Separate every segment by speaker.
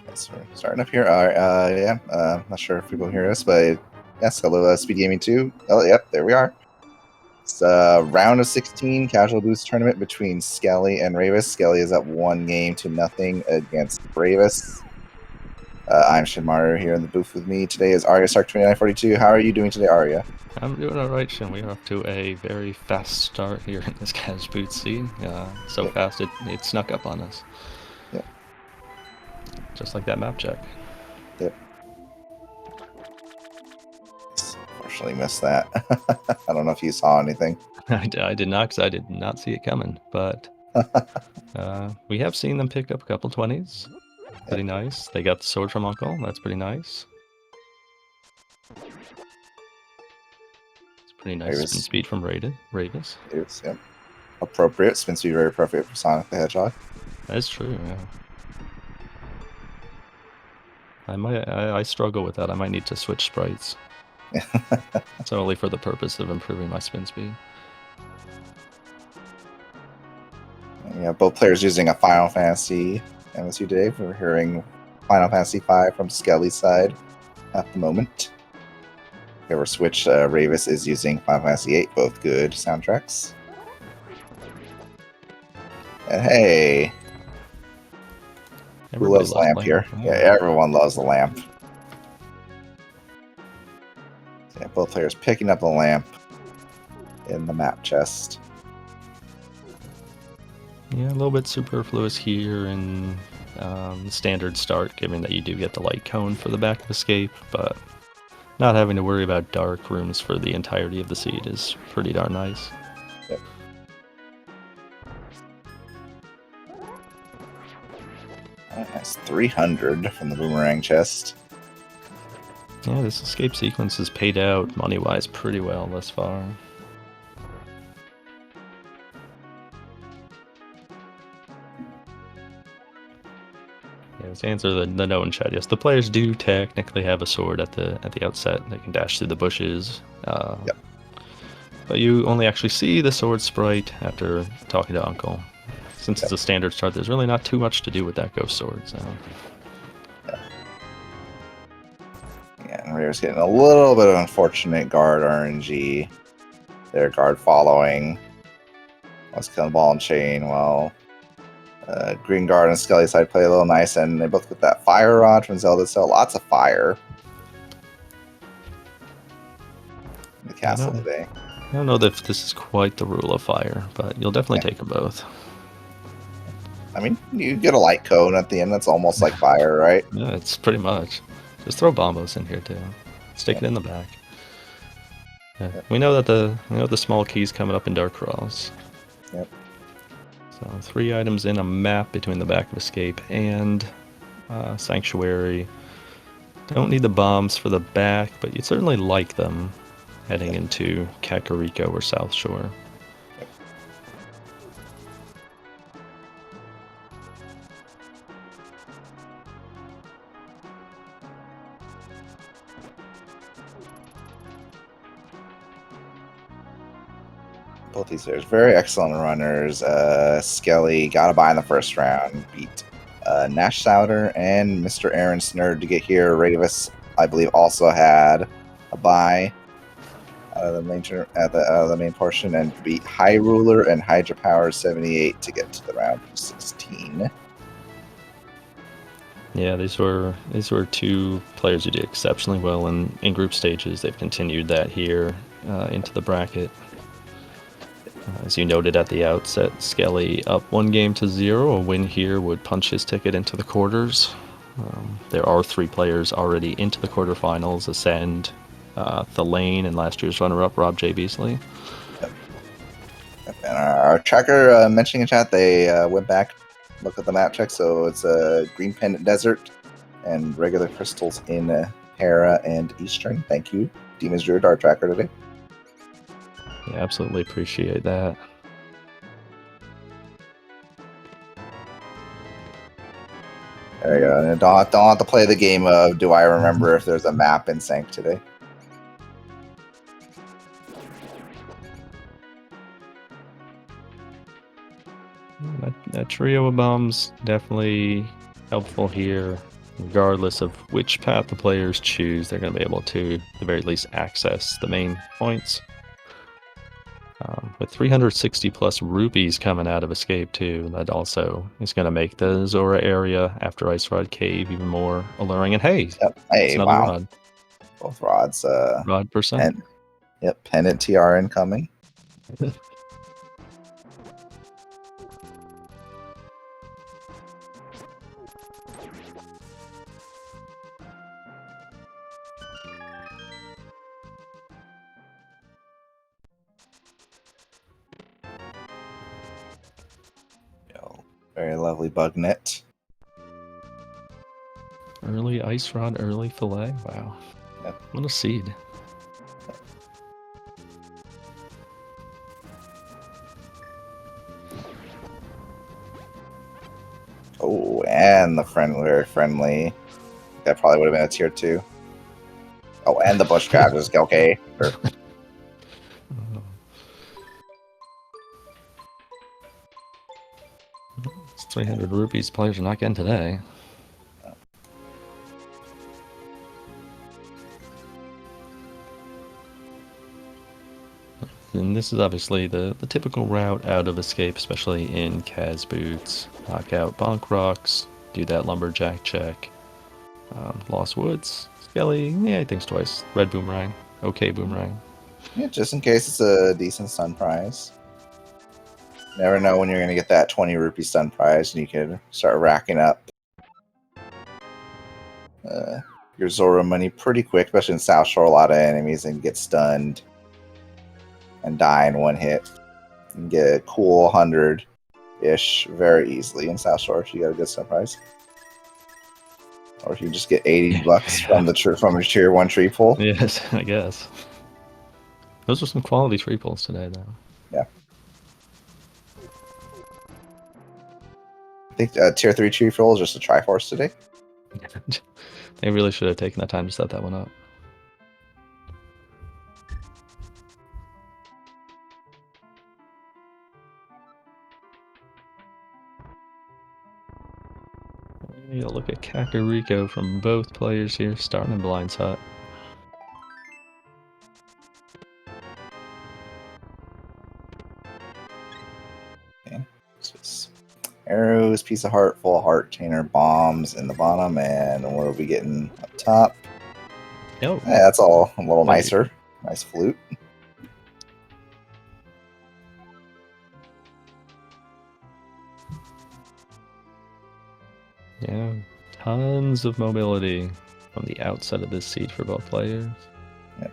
Speaker 1: Yes, we're starting up here. All right, yeah, not sure if people hear us, but yes, hello, SpeedGaming 2. Oh, yep, there we are. It's round of 16 casual boost tournament between Skele and Rayvis. Skele is up 1-0 against Rayvis. I'm Shinmaru here in the booth with me. Today is Arya Stark 2942. How are you doing today, Arya?
Speaker 2: I'm doing alright, Shin. We are off to a very fast start here in this cash boot scene. So fast it snuck up on us.
Speaker 1: Yep.
Speaker 2: Just like that map check.
Speaker 1: Yep. Unfortunately missed that. I don't know if you saw anything.
Speaker 2: I did not, because I did not see it coming. But we have seen them pick up a couple 20s. Pretty nice. They got the sword from Uncle. That's pretty nice. It's pretty nice
Speaker 1: Rayvis.
Speaker 2: spin speed from Rayvis.
Speaker 1: Yep. Appropriate. Spin speed very appropriate for Sonic the Hedgehog.
Speaker 2: That's true, yeah. I struggle with that. I might need to switch sprites. It's only for the purpose of improving my spin speed.
Speaker 1: Yeah, both players using a Final Fantasy MSU today. We're hearing Final Fantasy V from Skele's side at the moment. Okay, we're switched. Rayvis is using Final Fantasy VIII, both good soundtracks. And hey, who loves Lamp here? Yeah, everyone loves the Lamp. Yeah, both players picking up the Lamp in the map chest.
Speaker 2: Yeah, a little bit superfluous here in standard start, given that you do get the light cone for the back of escape, but not having to worry about dark rooms for the entirety of the seed is pretty darn nice.
Speaker 1: Yep. That's 300 from the boomerang chest.
Speaker 2: Yeah, this escape sequence has paid out money-wise pretty well thus far. Yeah, to answer the note in chat, yes, the players do technically have a sword at the outset. They can dash through the bushes.
Speaker 1: Yep.
Speaker 2: But you only actually see the sword sprite after talking to Uncle. Since it's a standard start, there's really not too much to do with that ghost sword. So.
Speaker 1: Yeah, and Rayvis getting a little bit of unfortunate guard RNG. Their guard following. Let's kill ball and chain. Well, Green Guard and Skele side play a little nice, and they both get that fire rod from Zelda. So lots of fire in the castle today.
Speaker 2: I don't know if this is quite the rule of fire, but you'll definitely take them both.
Speaker 1: I mean, you get a light cone at the end. That's almost like fire, right?
Speaker 2: Yeah, it's pretty much. Just throw bombos in here too. Stick it in the back. Yeah. We know that the small key's coming up in Dark Crawls.
Speaker 1: Yep.
Speaker 2: So 3 items in a map between the back of escape and sanctuary. Don't need the bombs for the back, but you'd certainly like them heading into Kakariko or South Shore.
Speaker 1: Both these players, very excellent runners. Skele got a bye in the first round, beat Nash Souter and Mr. Aaron Snurd to get here. Rayvis, I believe, also had a bye out of the main portion and beat High Ruler and Hydra Power 78 to get to the round of 16.
Speaker 2: Yeah, these were 2 players who did exceptionally well in group stages. They've continued that here into the bracket. As you noted at the outset, Skele up 1-0. A win here would punch his ticket into the quarters. There are 3 players already into the quarterfinals: Ascend, Thalane, and last year's runner-up Rob J. Beasley.
Speaker 1: Yep. And our tracker mentioning in chat, they went back, looked at the map check, so it's a Green Pendant Desert and regular crystals in Hera and Eastern. Thank you, Demon's Druid, our tracker today.
Speaker 2: Yeah, absolutely appreciate that.
Speaker 1: There you go. Don't have to play the game of do I remember if there's a map in Sank today.
Speaker 2: That trio of bombs definitely helpful here. regardless of which path the players choose, they're going to be able to, at the very least, access the main points. With 360 plus rupees coming out of Escape too, that also is going to make the Zora area after Ice Rod Cave even more alluring. And hey,
Speaker 1: Yep.
Speaker 2: it's
Speaker 1: Hey,
Speaker 2: another
Speaker 1: wow.
Speaker 2: rod.
Speaker 1: Both rods.
Speaker 2: Rod percent.
Speaker 1: Yep, Pendant TR incoming. Very lovely bug net.
Speaker 2: Early Ice Rod, early fillet. Wow.
Speaker 1: Yep.
Speaker 2: What a seed.
Speaker 1: Oh, and the very friendly. That probably would have been a tier 2. Oh, and the bush crab is okay. Sure.
Speaker 2: It's 300 rupees players are not getting today. And this is obviously the typical route out of Escape, especially in Kaz boots. Knock out Bonk Rocks, do that Lumberjack check. Lost Woods, Skele, yeah, he thinks twice. Red Boomerang, okay Boomerang.
Speaker 1: Yeah, just in case it's a decent stun prize. Never know when you're going to get that 20 rupee stun prize, and you can start racking up your Zora money pretty quick, especially in South Shore. A lot of enemies and get stunned and die in one hit. You can get a cool 100-ish very easily in South Shore if you got a good stun prize. Or if you just get 80 bucks from a tier 1 tree pull.
Speaker 2: Yes, I guess. Those are some quality tree pulls today, though.
Speaker 1: Yeah. I think tier 3 tree pull is just a Triforce today.
Speaker 2: They really should have taken that time to set that one up. We need to look at Kakariko from both players here, starting in Blind's Hut.
Speaker 1: Okay. So arrows, piece of heart, full heart, chainer, bombs in the bottom, and what are we getting up top?
Speaker 2: Oh,
Speaker 1: Yeah, that's all a little
Speaker 2: Wait.
Speaker 1: nicer. Nice flute.
Speaker 2: Yeah, tons of mobility from the outset of this seed for both players.
Speaker 1: Yep.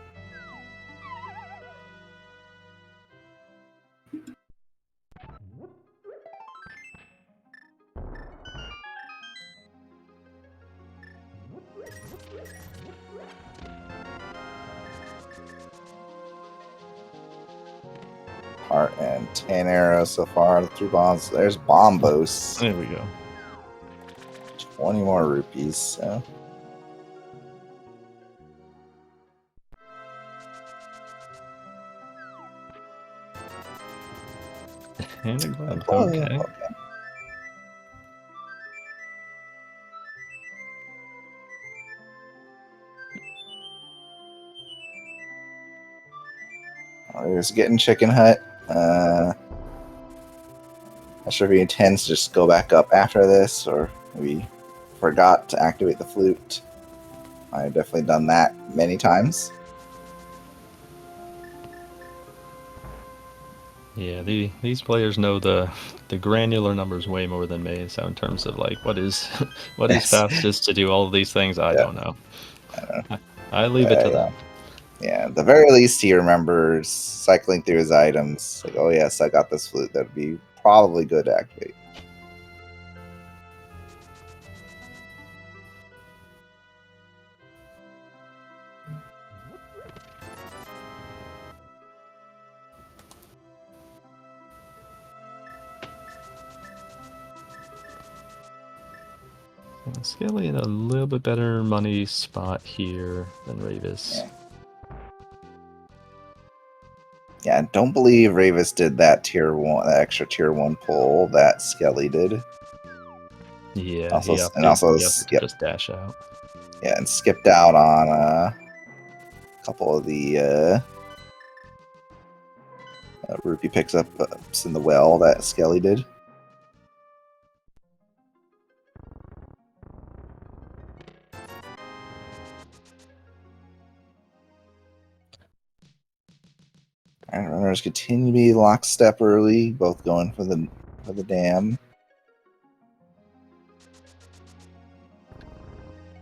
Speaker 1: Heart and 10 arrows so far. The 3 bombs. There's Bombos.
Speaker 2: There we go.
Speaker 1: 20 more rupees. So.
Speaker 2: Okay.
Speaker 1: He was getting Chicken Hut. Not sure if he intends to just go back up after this, or maybe forgot to activate the flute. I've definitely done that many times.
Speaker 2: Yeah, these players know the granular numbers way more than me. So in terms of like what is fastest to do all of these things, I don't know. I leave it to them.
Speaker 1: Yeah, at the very least, he remembers cycling through his items. Like, oh yes, I got this flute. That'd be probably good to activate.
Speaker 2: Skele in a little bit better money spot here than Rayvis.
Speaker 1: Yeah, I don't believe Rayvis did that extra tier 1 pull that Skele did.
Speaker 2: Yeah,
Speaker 1: Also,
Speaker 2: he
Speaker 1: and
Speaker 2: opted,
Speaker 1: also,
Speaker 2: he opted to
Speaker 1: yep,
Speaker 2: just dash out.
Speaker 1: yeah, and skipped out on a couple of the rupee picks up in the well that Skele did. And runners continue to be lockstep early, both going for the dam.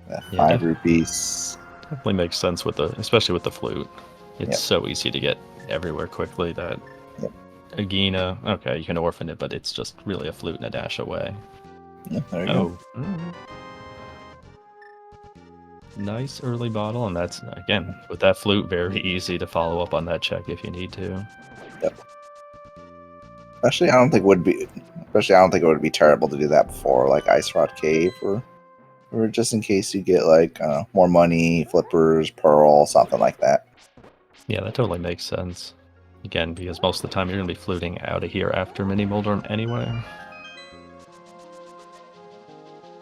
Speaker 2: Yeah,
Speaker 1: 5 rupees.
Speaker 2: definitely makes sense with especially with the flute. It's
Speaker 1: Yep.
Speaker 2: so easy to get everywhere quickly that
Speaker 1: Yep.
Speaker 2: Agina, okay, you can orphan it, but it's just really a flute and a dash away.
Speaker 1: Yeah, there you go.
Speaker 2: Nice early bottle, and that's, again, with that flute, very easy to follow up on that check if you need to.
Speaker 1: Yep. Especially, I don't think it would be terrible to do that before, like Ice Rod Cave, or just in case you get like more money, flippers, pearl, something like that.
Speaker 2: Yeah, that totally makes sense. Again, because most of the time you're going to be fluting out of here after Mini Moldorm anyway.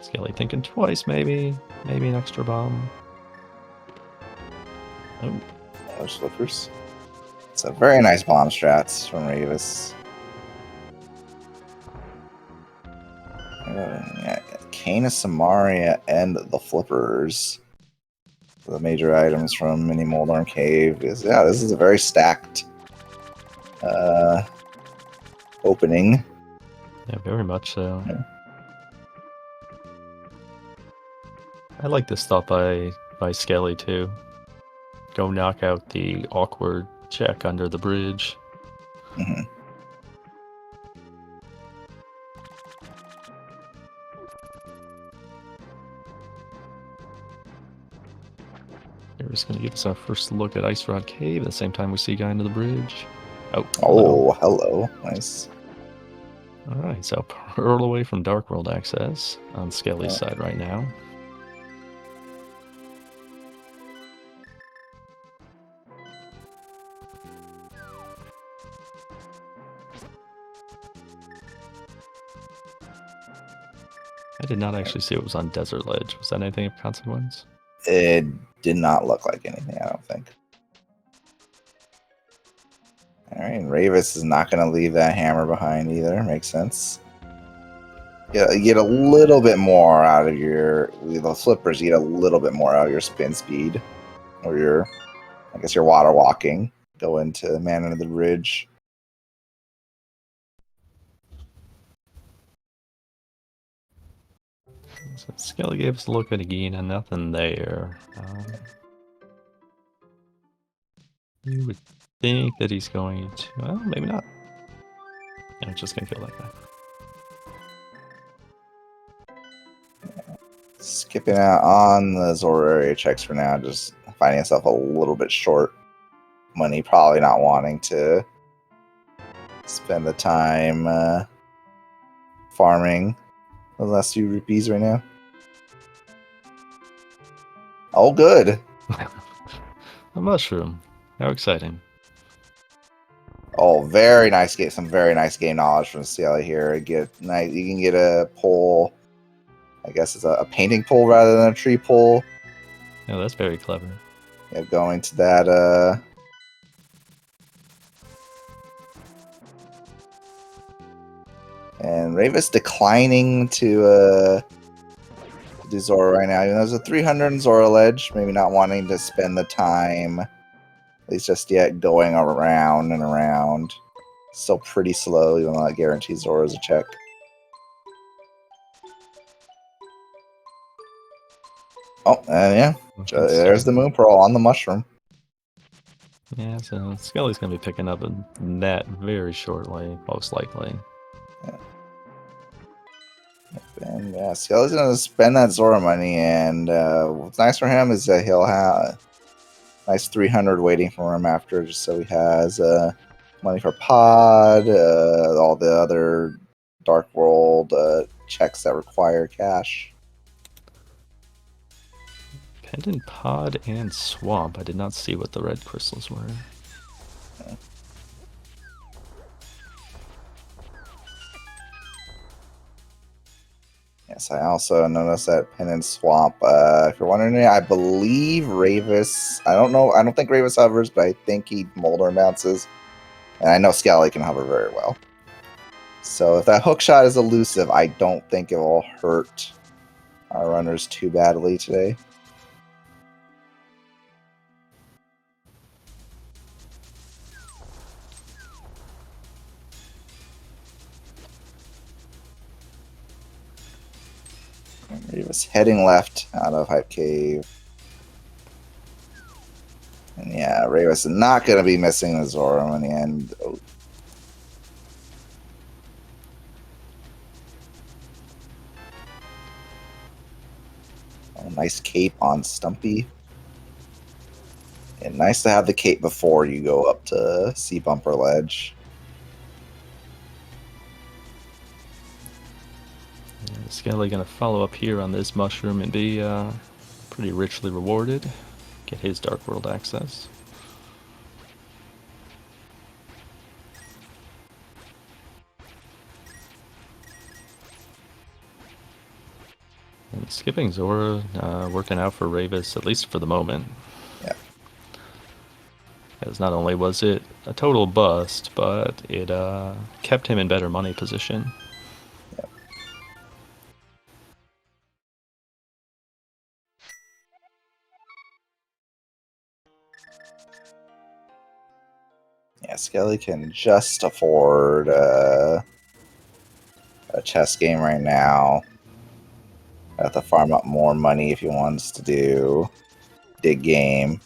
Speaker 2: Skele thinking twice, maybe. Maybe an extra bomb. Oh.
Speaker 1: Those flippers. It's a very nice bomb strats from Rayvis. Yeah, Cana Samaria and the flippers. The major items from Mini Moldorm Cave is, yeah, this is a very stacked opening.
Speaker 2: Yeah, very much so.
Speaker 1: Yeah.
Speaker 2: I like this thought by Skele too. Go knock out the awkward check under the bridge.
Speaker 1: Mm-hmm.
Speaker 2: We're just going to give us our first look at Ice Rod Cave at the same time we see a guy under the bridge.
Speaker 1: Oh, hello. Nice.
Speaker 2: Alright, so Pearl away from Dark World access on Skele's side right now. I did not actually see it was on Desert Ledge. Was that anything of consequence?
Speaker 1: It did not look like anything, I don't think. Alright, Rayvis is not going to leave that hammer behind either. Makes sense. You get a little bit more out of the flippers, you get a little bit more out of your spin speed. Or I guess your water walking. Go into Man Under the Bridge.
Speaker 2: So Skele gave us a look at again and nothing there. You would think that he's going to... Well, maybe not. I'm just going to kill that guy.
Speaker 1: Skipping out on the Zoro area checks for now, just finding himself a little bit short money, probably not wanting to spend the time farming the last few rupees right now. Oh, good.
Speaker 2: A mushroom. How exciting.
Speaker 1: Oh, very nice game. Some very nice game knowledge from Skele here. You can get a pull. I guess it's a painting pull rather than a tree pull.
Speaker 2: Yeah, that's very clever.
Speaker 1: Yeah, going to that and Rayvis declining to do Zora right now. Even though there's a 300 in Zora ledge, maybe not wanting to spend the time, at least just yet, going around and around. Still pretty slow, even though that guarantees Zora's a check. Oh, yeah. There's the Moon Pearl on the mushroom.
Speaker 2: Yeah, so Skele's going to be picking up a net very shortly, most likely.
Speaker 1: Yeah. And yeah, Skele's going to spend that Zora money, and what's nice for him is that he'll have a nice 300 waiting for him after, just so he has money for pod, all the other Dark World checks that require cash.
Speaker 2: Pendant Pod and Swamp. I did not see what the red crystals were.
Speaker 1: Yeah. Yes, I also noticed that Pin and Swamp. If you're wondering, I believe Rayvis. I don't know. I don't think Rayvis hovers, but I think he Molder bounces. And I know Skele can hover very well. So if that hook shot is elusive, I don't think it will hurt our runners too badly today. Rayvis heading left out of Hype Cave. And yeah, Rayvis is not going to be missing the Zoro in the end. Oh. Oh, nice cape on Stumpy. And nice to have the cape before you go up to Sea Bumper Ledge.
Speaker 2: Yeah, Skele gonna follow up here on this mushroom and be pretty richly rewarded. Get his Dark World access. And skipping Zora working out for Rayvis, at least for the moment.
Speaker 1: Yeah.
Speaker 2: As not only was it a total bust, but it kept him in better money position.
Speaker 1: Yep. Yeah, Skele can just afford a chess game right now. Have to farm up more money if he wants to do dig game.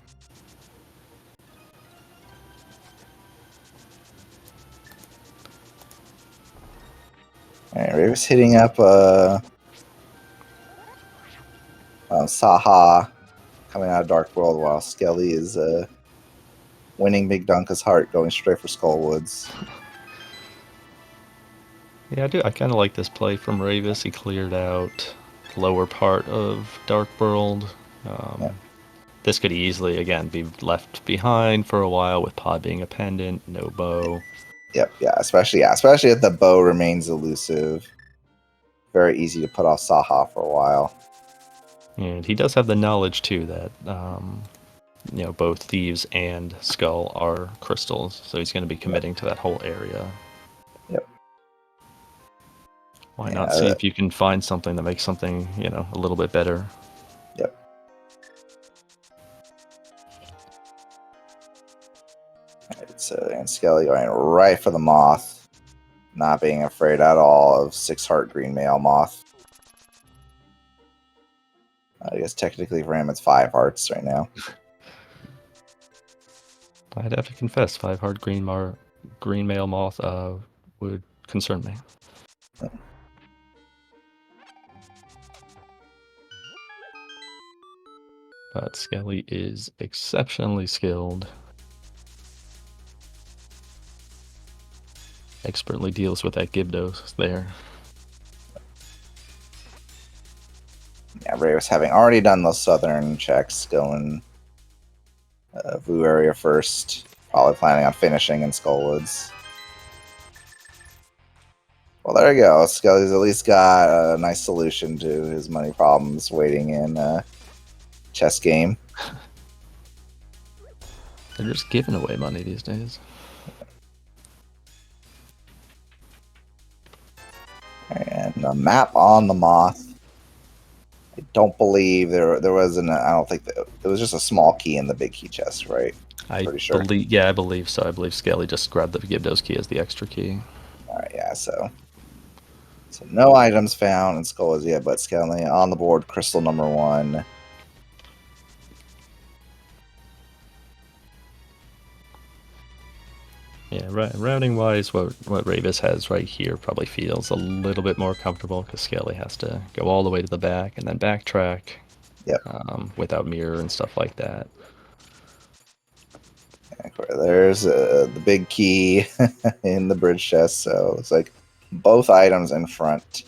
Speaker 1: Alright, Rayvis hitting up Saha coming out of Dark World while Skele is winning Big Dunka's heart, going straight for Skullwoods.
Speaker 2: Yeah, I kind of like this play from Rayvis. He cleared out the lower part of Dark World.
Speaker 1: Yeah.
Speaker 2: This could easily, again, be left behind for a while with Pod being a pendant, no bow.
Speaker 1: Yep, especially if the bow remains elusive. Very easy to put off Saha for a while.
Speaker 2: And he does have the knowledge, too, that both Thieves and Skull are crystals, so he's going to be committing to that whole area.
Speaker 1: Yep.
Speaker 2: Why not see if you can find something that makes something, a little bit better?
Speaker 1: Yep. Alright, so and Skele going right for the Moth. Not being afraid at all of 6-heart green male Moth. I guess technically for him it's 5 hearts right now.
Speaker 2: I'd have to confess, 5-heart green male Moth would concern me. But Skele is exceptionally skilled. Expertly deals with that Gibdos there.
Speaker 1: Yeah, Rayvis having already done those southern checks, going Vu area first. Probably planning on finishing in Skullwoods. Well, there you go. Skele's at least got a nice solution to his money problems waiting in chess game.
Speaker 2: They're just giving away money these days.
Speaker 1: And a map on the Moth. I don't believe there was an. I don't think it was just a small key in the big key chest, right? Pretty sure.
Speaker 2: Yeah, I believe so. I believe Skele just grabbed the Gibdos key as the extra key.
Speaker 1: All right, yeah. So no items found in Skull yet, but Skele on the board. Crystal number 1.
Speaker 2: Yeah, routing wise, what Rayvis has right here probably feels a little bit more comfortable because Skele has to go all the way to the back and then backtrack.
Speaker 1: Yep.
Speaker 2: Without mirror and stuff like that.
Speaker 1: There's the big key in the bridge chest, so it looks like both items in front.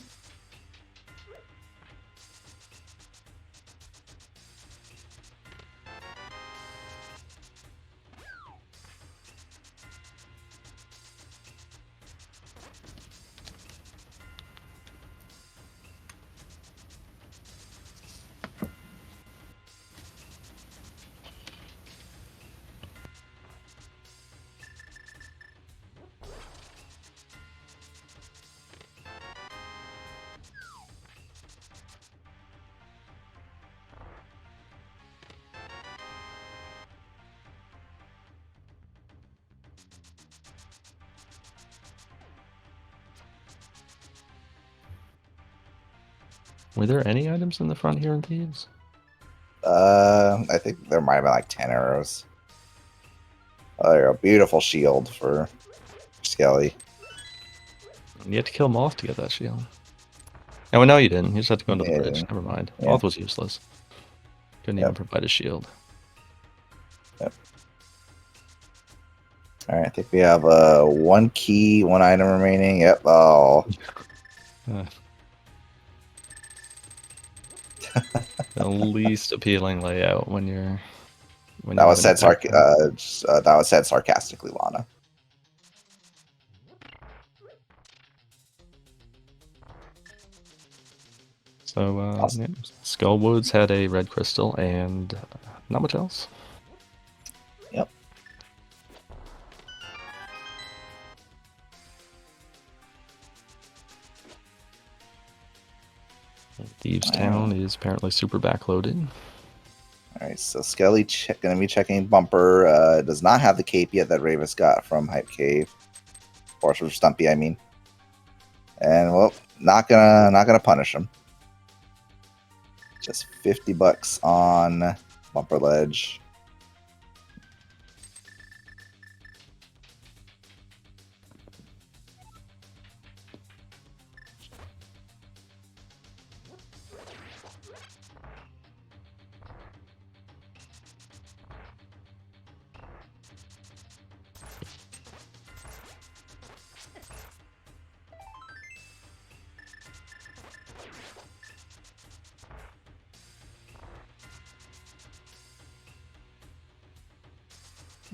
Speaker 2: Were there any items in the front here in Thieves?
Speaker 1: I think there might have been like 10 arrows. Oh, there you go. Beautiful shield for Skele.
Speaker 2: You had to kill Moth to get that shield. Oh, no, you didn't. You just had to go into the
Speaker 1: Yeah.
Speaker 2: bridge. Never mind.
Speaker 1: Yeah.
Speaker 2: Moth was useless. Couldn't even provide a shield.
Speaker 1: Yep. All right, I think we have one key, one item remaining. Yep. Oh.
Speaker 2: The least appealing layout when you're
Speaker 1: That was said sarcastically, Lana.
Speaker 2: So
Speaker 1: Awesome.
Speaker 2: yeah, Skullwoods had a red crystal and not much else.
Speaker 1: Yep.
Speaker 2: Thieves Town is apparently super backloaded.
Speaker 1: All right, so Skele going to be checking bumper. Does not have the cape yet that Rayvis got from Hype Cave, or from Stumpy, I mean. And well, not gonna punish him. Just $50 on bumper ledge.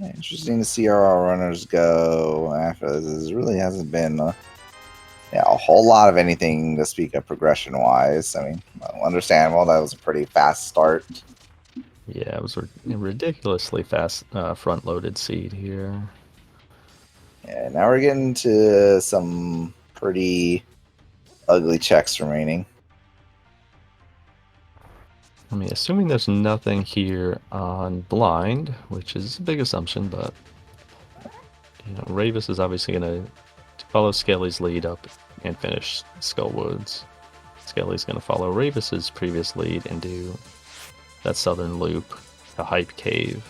Speaker 1: Interesting to see how our runners go after this. There really hasn't been a whole lot of anything to speak of progression-wise. I mean, understandable. That was a pretty fast start.
Speaker 2: Yeah, it was a ridiculously fast front-loaded seed here.
Speaker 1: Yeah, now we're getting to some pretty ugly checks remaining.
Speaker 2: I mean, assuming there's nothing here on blind, which is a big assumption, but you know, Rayvis is obviously going to follow Skele's lead up and finish Skullwoods. Skele's going to follow Rayvis's previous lead and do that southern loop, the Hype Cave.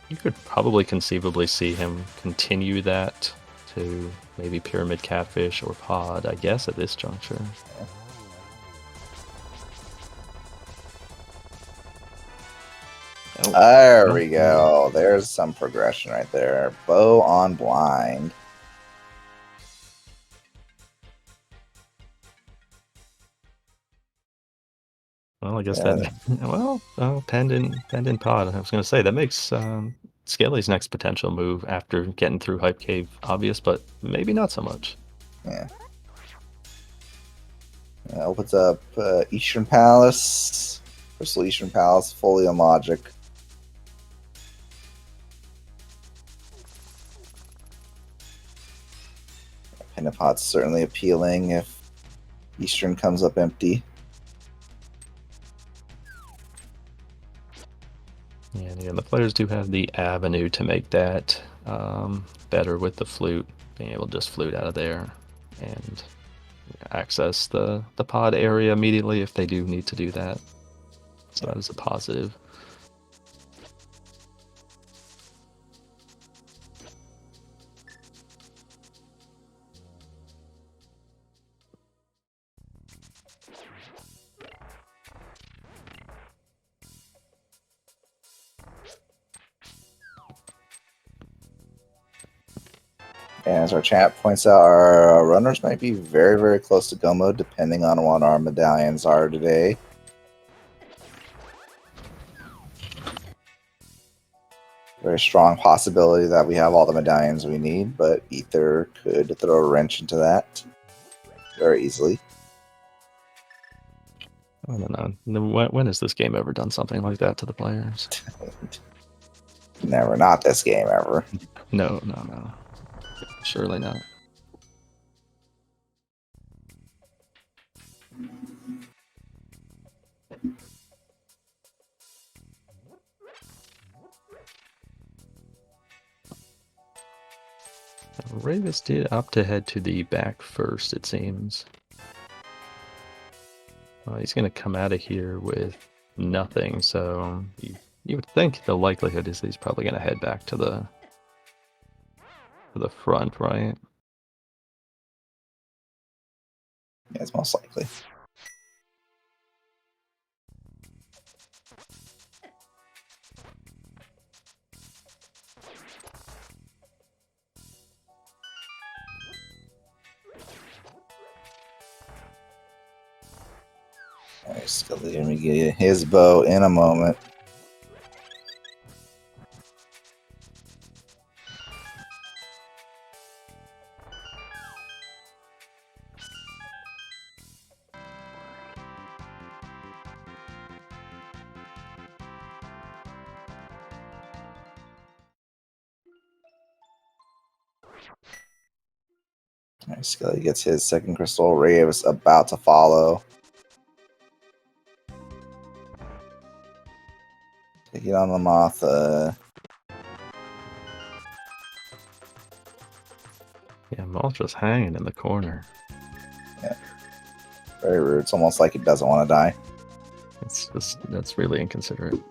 Speaker 2: You could probably conceivably see him continue that to maybe Pyramid Catfish or Pod, I guess, at this juncture.
Speaker 1: Yeah.
Speaker 2: Oh,
Speaker 1: There we go. There's some progression right there. Bow on blind.
Speaker 2: Well, I guess that. Well, pendant pod. I was going to say that makes Skele's next potential move after getting through Hype Cave obvious, but maybe not so much.
Speaker 1: Yeah. Opens up Eastern Palace. Crystal Eastern Palace, fully on logic. Pentapod's certainly appealing if Eastern comes up empty.
Speaker 2: Yeah, and again, the players do have the avenue to make that better with the flute, being able to just flute out of there and access the pod area immediately if they do need to do that. So that is a positive.
Speaker 1: And as our chat points out, our runners might be very, very close to go mode, depending on what our medallions are today. Very strong possibility that we have all the medallions we need, but Ether could throw a wrench into that very easily.
Speaker 2: I don't know. When has this game ever done something like that to the players?
Speaker 1: Never, not this game ever.
Speaker 2: No. Surely not. Rayvis did opt to head to the back first, it seems. He's going to come out of here with nothing, so you would think the likelihood is he's probably going to head back to the front, right?
Speaker 1: Yeah, it's most likely. He's going to get his bow in a moment. Skele gets his second crystal. Rayvis about to follow. Take it on the moth.
Speaker 2: Yeah, Moth just hanging in the corner.
Speaker 1: Yeah. Very rude. It's almost like he doesn't want to die.
Speaker 2: That's really inconsiderate.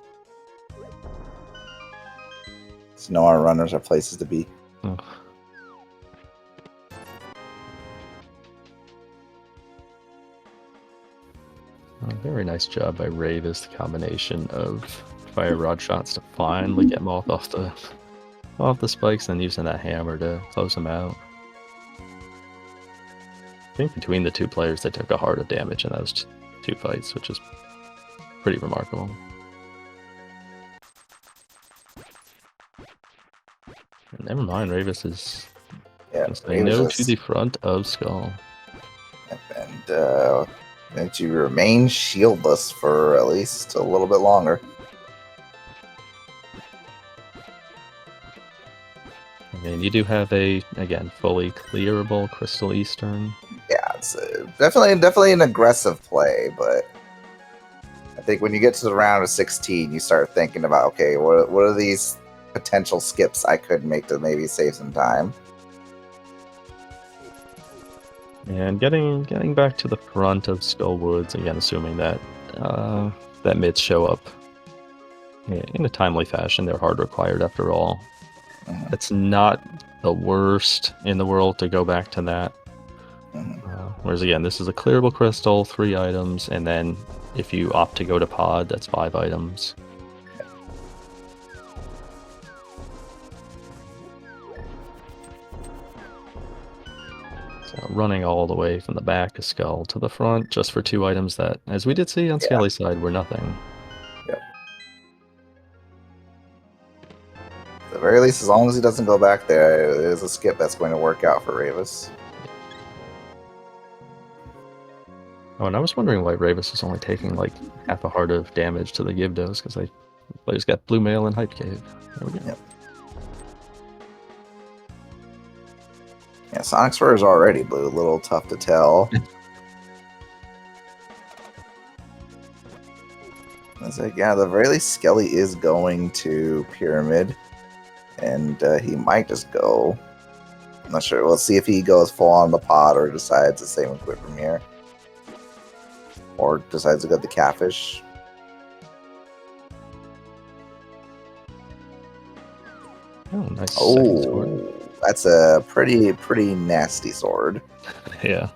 Speaker 1: So no, our runners are places to be.
Speaker 2: Ugh. Very nice job by Rayvis. The combination of fire rod shots to finally get Moth off the spikes, and using that hammer to close him out. I think between the two players, they took a heart of damage in those two fights, which is pretty remarkable. And never mind, Rayvis is saying no to the front of Skull.
Speaker 1: And going to remain shieldless for at least a little bit longer.
Speaker 2: I mean, you do have a, again, fully clearable Crystal Eastern.
Speaker 1: Yeah, it's definitely an aggressive play, but I think when you get to the round of 16, you start thinking about, okay, what are these potential skips I could make to maybe save some time?
Speaker 2: And getting back to the front of Skull Woods, again, assuming that that mids show up in a timely fashion. They're hard required after all.
Speaker 1: Mm-hmm.
Speaker 2: It's not the worst in the world to go back to that.
Speaker 1: Mm-hmm.
Speaker 2: Whereas again, this is a clearable crystal, 3 items, and then if you opt to go to pod, that's 5 items. So running all the way from the back of Skull to the front just for 2 items that, as we did see on Skele's side, were nothing.
Speaker 1: Yep. At the very least, as long as he doesn't go back there, it is a skip that's going to work out for Rayvis.
Speaker 2: Oh, and I was wondering why Rayvis is only taking like half a heart of damage to the Gyvdos, because players got Blue Mail and Hype Cave. There we go.
Speaker 1: Yep. Yeah, Sonic Spur is already blue. A little tough to tell. It's like, yeah, the very least, Skele is going to Pyramid, and he might just go. I'm not sure. We'll see if he goes full on the pod or decides to stay with Quit Premier. Or decides to go the Catfish.
Speaker 2: Oh, nice second sword.
Speaker 1: Oh, that's a pretty nasty sword.
Speaker 2: Yeah.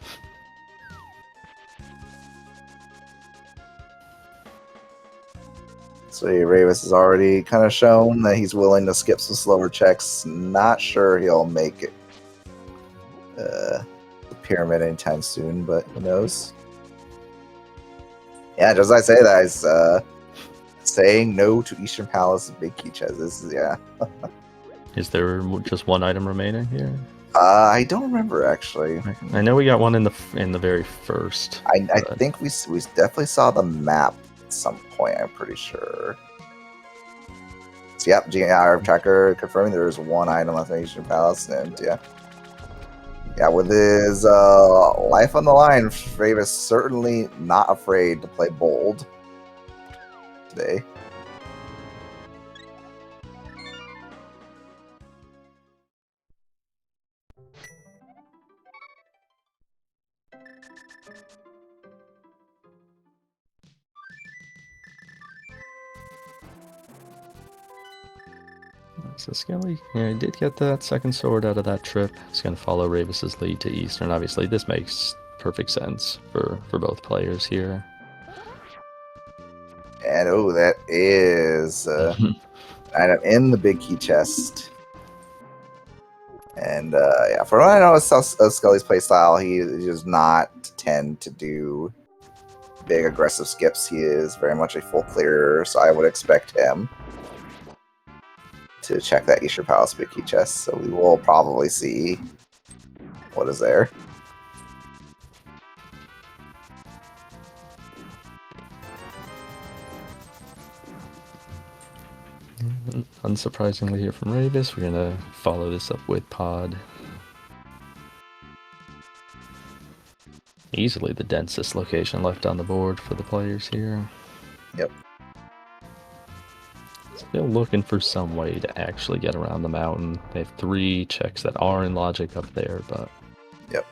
Speaker 1: So Rayvis has already kind of shown that he's willing to skip some slower checks. Not sure he'll make it the Pyramid anytime soon, but who knows? Yeah, just as I say that, he's saying no to Eastern Palace Big Key Chest. This is, yeah.
Speaker 2: Is there just 1 item remaining here?
Speaker 1: I don't remember, actually.
Speaker 2: I know we got one in the very first.
Speaker 1: I think we definitely saw the map at some point, I'm pretty sure. So, yep, GR tracker confirming there is 1 item left in Eastern Palace, and yeah. Yeah, with his life on the line, Rayvis certainly not afraid to play bold today.
Speaker 2: So Skele, yeah, he did get that second sword out of that trip. He's going to follow Rayvis's lead to Eastern. Obviously, this makes perfect sense for both players here.
Speaker 1: And oh, that is an item in the big key chest. And yeah, for what I know of Skelly's playstyle, he does not tend to do big aggressive skips. He is very much a full clearer, so I would expect him to check that Eastern Palace big key chest. So we will probably see what is there.
Speaker 2: Unsurprisingly here from Rayvis, we're going to follow this up with Pod. Easily the densest location left on the board for the players here.
Speaker 1: Yep.
Speaker 2: Still looking for some way to actually get around the mountain. They have 3 checks that are in logic up there, but...
Speaker 1: Yep.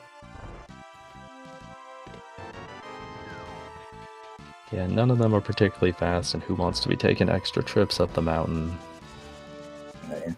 Speaker 2: Yeah, none of them are particularly fast, and who wants to be taking extra trips up the mountain?
Speaker 1: Okay.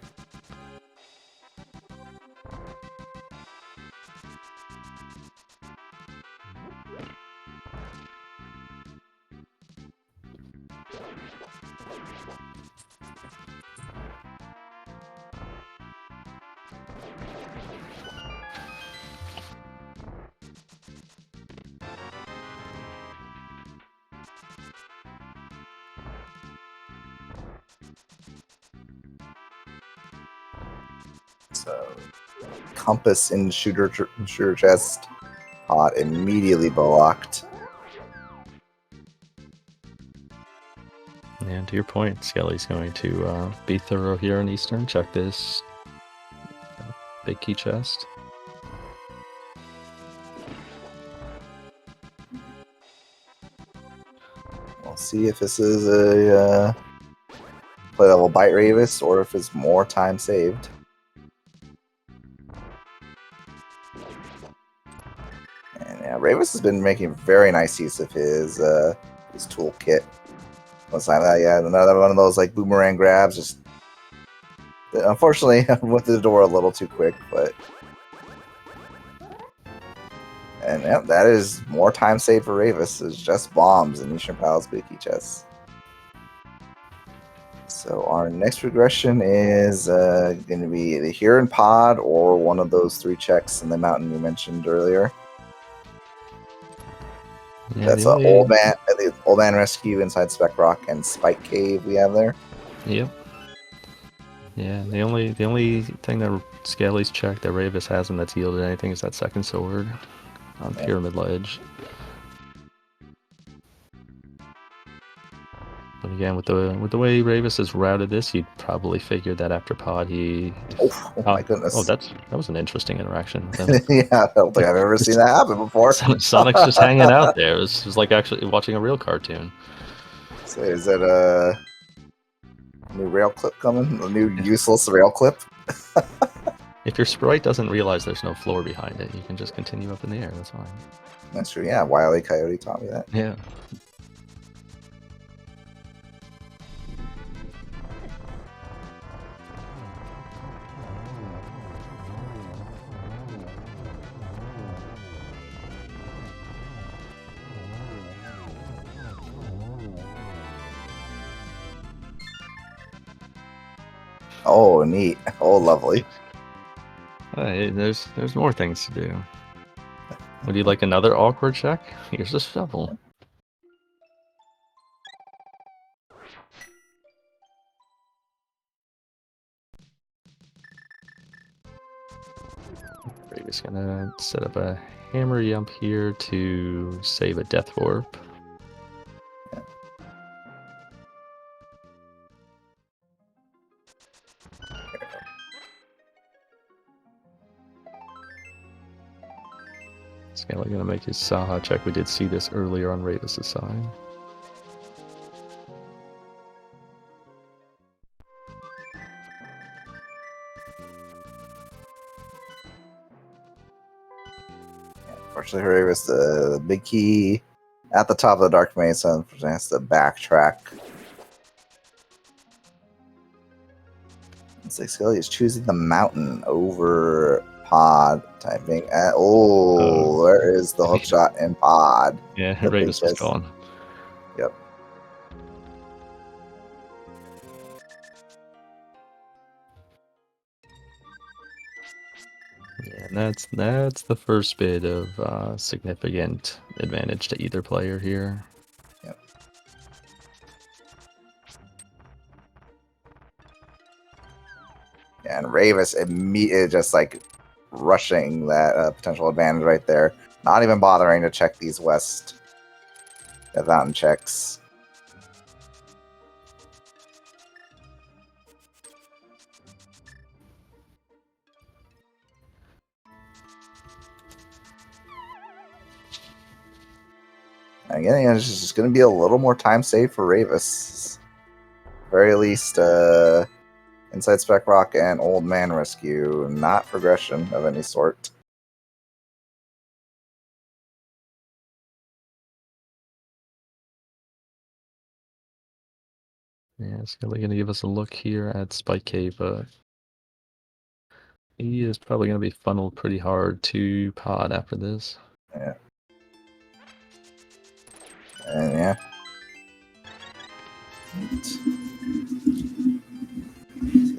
Speaker 1: So, compass in shooter chest. Pot immediately blocked.
Speaker 2: And to your point, Skele's going to be thorough here in Eastern. Check this big key chest.
Speaker 1: We'll see if this is a play level bite Rayvis or if it's more time saved. And yeah, Rayvis has been making very nice use of his toolkit. Most time that, yeah, another one of those like boomerang grabs. Just unfortunately went through the door a little too quick, but and yeah, that is more time saved for Rayvis. It's just bombs in Eastern Palace big key chests. So our next regression is going to be the Huron Pod or one of those 3 checks in the mountain you mentioned earlier.
Speaker 2: Yeah,
Speaker 1: That's an old man rescue inside Spec Rock and Spike Cave we have there.
Speaker 2: Yep. Yeah, the only thing that Skele's checked that Rayvis hasn't that's yielded anything is that second sword on Pyramid Ledge. But again, with the way Rayvis has routed this, you'd probably figure that after Pod he...
Speaker 1: Oh my goodness.
Speaker 2: Oh, that was an interesting interaction with him.
Speaker 1: Yeah, I don't think I've ever seen that happen before.
Speaker 2: Sonic's just hanging out there. It was like actually watching a real cartoon.
Speaker 1: So is that a new rail clip coming? A new useless rail clip?
Speaker 2: If your sprite doesn't realize there's no floor behind it, you can just continue up in the air. That's fine.
Speaker 1: That's true. Yeah, Wile E. Coyote taught me that.
Speaker 2: Yeah.
Speaker 1: Oh, neat. Oh, lovely.
Speaker 2: Hey, there's more things to do. Would you like another awkward check? Here's a shovel. We're just gonna set up a hammer jump here to save a death warp. Skele gonna make his Saha check. We did see this earlier on Rayvis' side.
Speaker 1: Unfortunately, Rayvis, the big key at the top of the Dark Maze, so has to backtrack. Looks like Skele is choosing the mountain over pod typing. Where is the hook shot in pod?
Speaker 2: Yeah,
Speaker 1: The big
Speaker 2: Rayvis was
Speaker 1: chest.
Speaker 2: gone.
Speaker 1: Yep.
Speaker 2: Yeah, and that's the first bit of significant advantage to either player here.
Speaker 1: Yep. And Rayvis immediately just like rushing that potential advantage right there. Not even bothering to check these west mountain checks. Again, it's just going to be a little more time saved for Rayvis. Very least, Inside Spec Rock and Old Man Rescue, not progression of any sort.
Speaker 2: Yeah, Skele gonna give us a look here at Spike Cave, but he is probably gonna be funneled pretty hard to pod after this.
Speaker 1: Yeah. And yeah.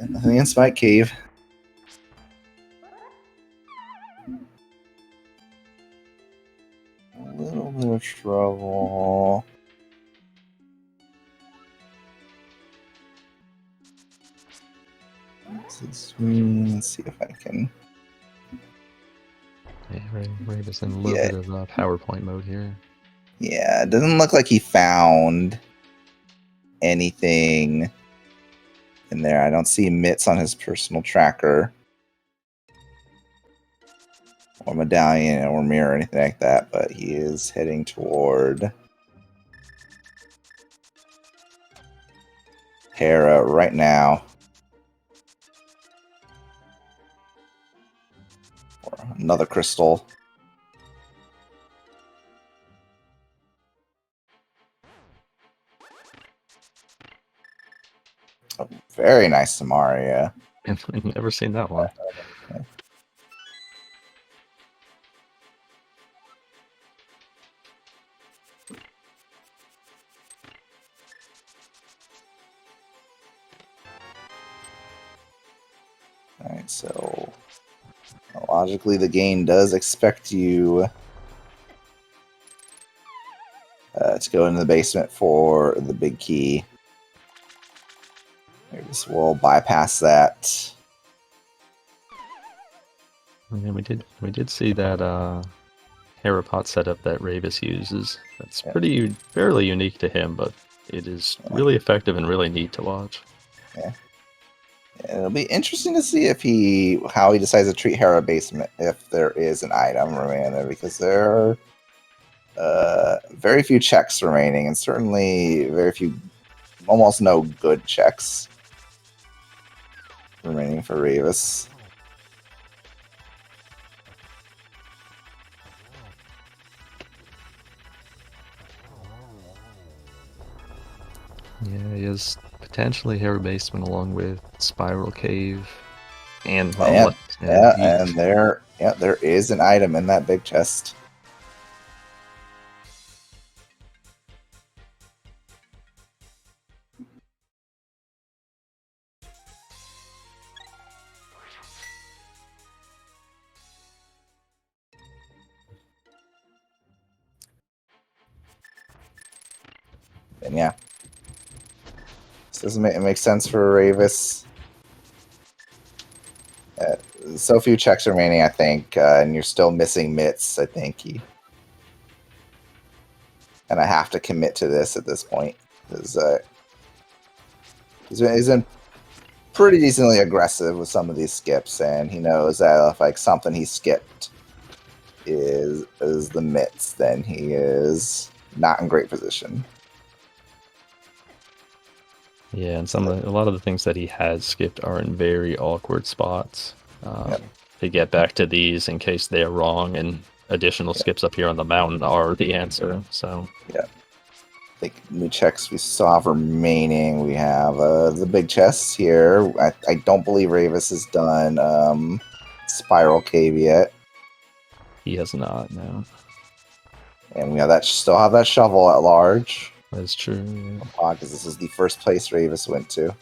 Speaker 1: Nothing in Spike Cave. A little bit of trouble. Let's see if I can.
Speaker 2: Yeah, Rayvis in a little bit of PowerPoint mode here.
Speaker 1: Yeah, it doesn't look like he found anything in there. I don't see mitts on his personal tracker. Or medallion or mirror or anything like that, but he is heading toward Hera right now. Or another crystal. Oh, very nice Samaria.
Speaker 2: I've never seen that one.
Speaker 1: Yeah. Alright, so logically the game does expect you to go into the basement for the big key. Maybe this will bypass that.
Speaker 2: Yeah, we did see that Herapot setup that Rayvis uses. That's fairly unique to him, but it is really effective and really neat to watch.
Speaker 1: Yeah. It'll be interesting to see how he decides to treat Hera basement if there is an item remaining there, because there are very few checks remaining, and certainly very few, almost no good checks remaining for Rayvis.
Speaker 2: Yeah, he has potentially Hera Basement along with Spiral Cave and
Speaker 1: and there is an item in that big chest. And yeah, this doesn't make sense for Rayvis. So few checks remaining, I think, and you're still missing mitts. I think and I have to commit to this at this point because he's been pretty decently aggressive with some of these skips, and he knows that if like something he skipped is the mitts, then he is not in great position.
Speaker 2: Yeah, and a lot of the things that he has skipped are in very awkward spots. To get back to these in case they're wrong, and additional skips up here on the mountain are the answer. So
Speaker 1: think new checks we still have remaining. We have the big chests here. I don't believe Rayvis has done Spiral Cave yet.
Speaker 2: He has not, no.
Speaker 1: And we have that still have that shovel at large.
Speaker 2: That's true.
Speaker 1: Because this is the first place Rayvis went to.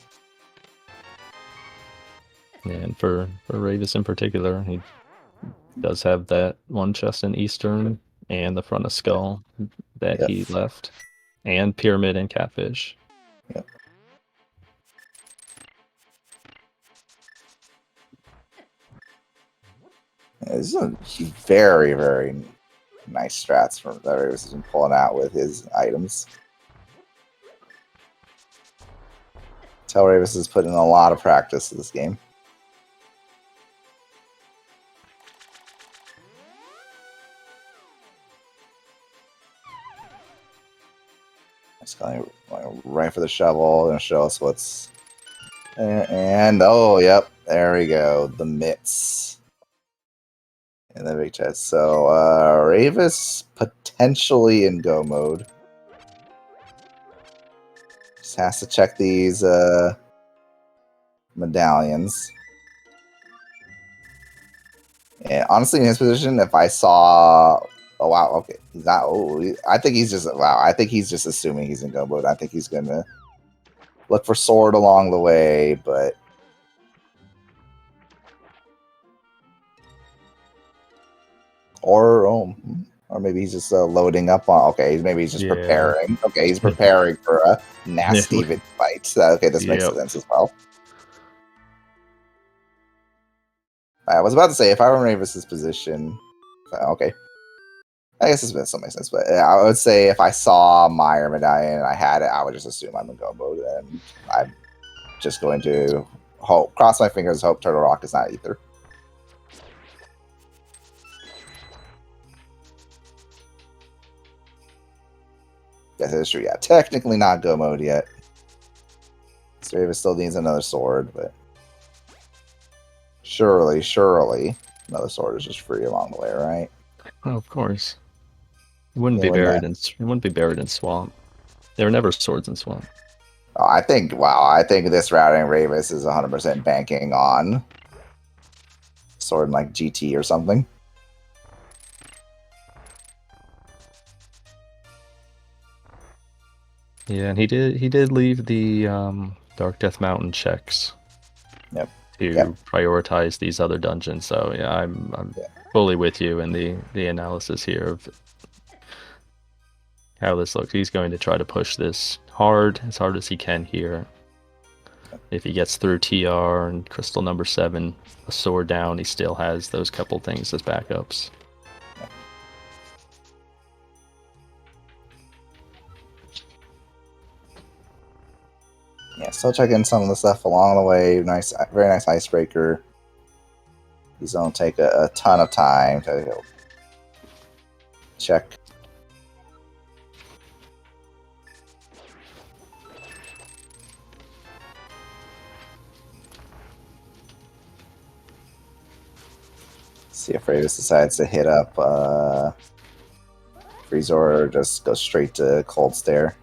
Speaker 2: Yeah, and for Rayvis in particular, he does have that one chest in Eastern and the front of Skull that he left. And Pyramid and Catfish.
Speaker 1: Yep. This is a very, very nice strats from that Rayvis has been pulling out with his items. Tell Rayvis has put in a lot of practice to this game. Just going right for the shovel, gonna show us what's there. And oh, yep, there we go, the mitts in the big chest. So Rayvis potentially in go mode. Just has to check these medallions. And honestly, in his position, if I saw, oh wow, okay, he's not. Oh, I think he's just wow. I think he's just assuming he's in go mode. I think he's gonna look for sword along the way, but or maybe he's just loading up on. Okay, maybe he's just preparing. Okay, he's preparing for a nasty fight. Okay, this makes sense as well. I was about to say, if I were in Rayvis's position, okay, I guess this still makes sense, but I would say if I saw Meyer Medallion and I had it, I would just assume I'm in go mode, and I'm just going to cross my fingers, hope Turtle Rock is not Ether. Yes, it is true. Yeah, technically not go mode yet. Rayvis still needs another sword, but surely another sword is just free along the way, right?
Speaker 2: Oh, of course. It wouldn't be buried in Swamp. There were never swords in Swamp.
Speaker 1: Oh, I think this routing Rayvis is 100% banking on sword in like GT or something.
Speaker 2: Yeah, and he did leave the Dark Death Mountain checks.
Speaker 1: Yep.
Speaker 2: To prioritize these other dungeons. So yeah, I'm fully with you in the analysis here of how this looks. He's going to try to push this as hard as he can here. If he gets through TR and Crystal number 7, a sword down, he still has those couple things as backups.
Speaker 1: Yeah, still checking some of the stuff along the way. Nice, very nice icebreaker. These don't take a ton of time to check. See if Rayvis decides to hit up Freezor or just go straight to Cold Stare.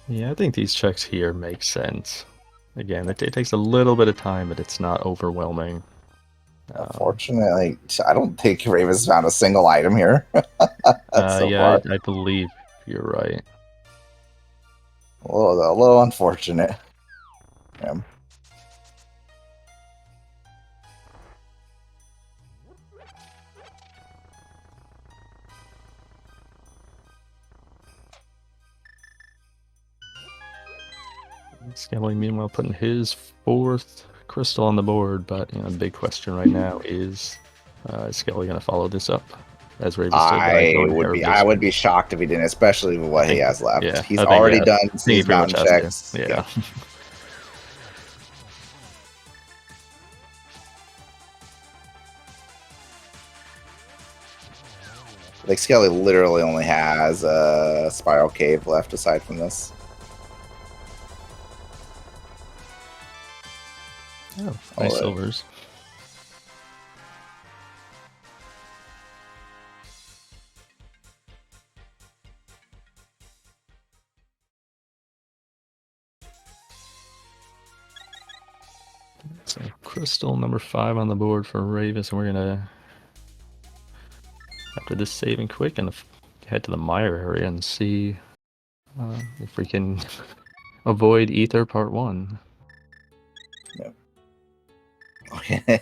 Speaker 2: Yeah, I think these checks here make sense. Again, it takes a little bit of time, but it's not overwhelming.
Speaker 1: Unfortunately, I don't think Rayvis found a single item here.
Speaker 2: I believe you're right.
Speaker 1: A little unfortunate. Yeah.
Speaker 2: Skele, meanwhile, putting his 4th crystal on the board, but the big question right now is Skele going to follow this up? As Rayvis
Speaker 1: I would be shocked if he didn't, especially with what he has left.
Speaker 2: Yeah,
Speaker 1: he's already done these mountain checks.
Speaker 2: Yeah.
Speaker 1: Like Skele literally only has a Spiral Cave left aside from this.
Speaker 2: Oh, nice silvers. So crystal number 5 on the board for Rayvis, and we're gonna, after this saving quick, and head to the mire area and see if we can avoid Ether Part 1.
Speaker 1: Yep.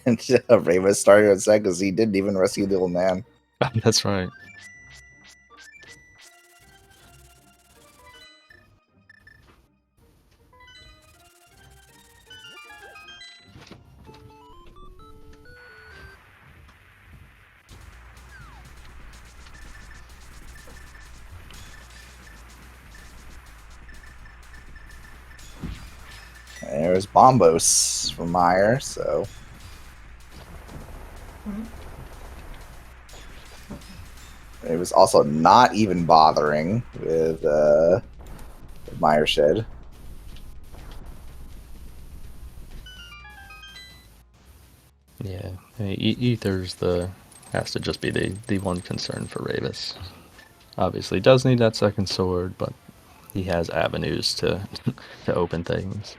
Speaker 1: And Rayvis started on second because he didn't even rescue the old man.
Speaker 2: That's right.
Speaker 1: There's Bombos from Meyer, so. It was also not even bothering with Meyer Shed.
Speaker 2: Yeah, I mean, Ether's has to just be the one concern for Rayvis. Obviously, does need that second sword, but he has avenues to to open things.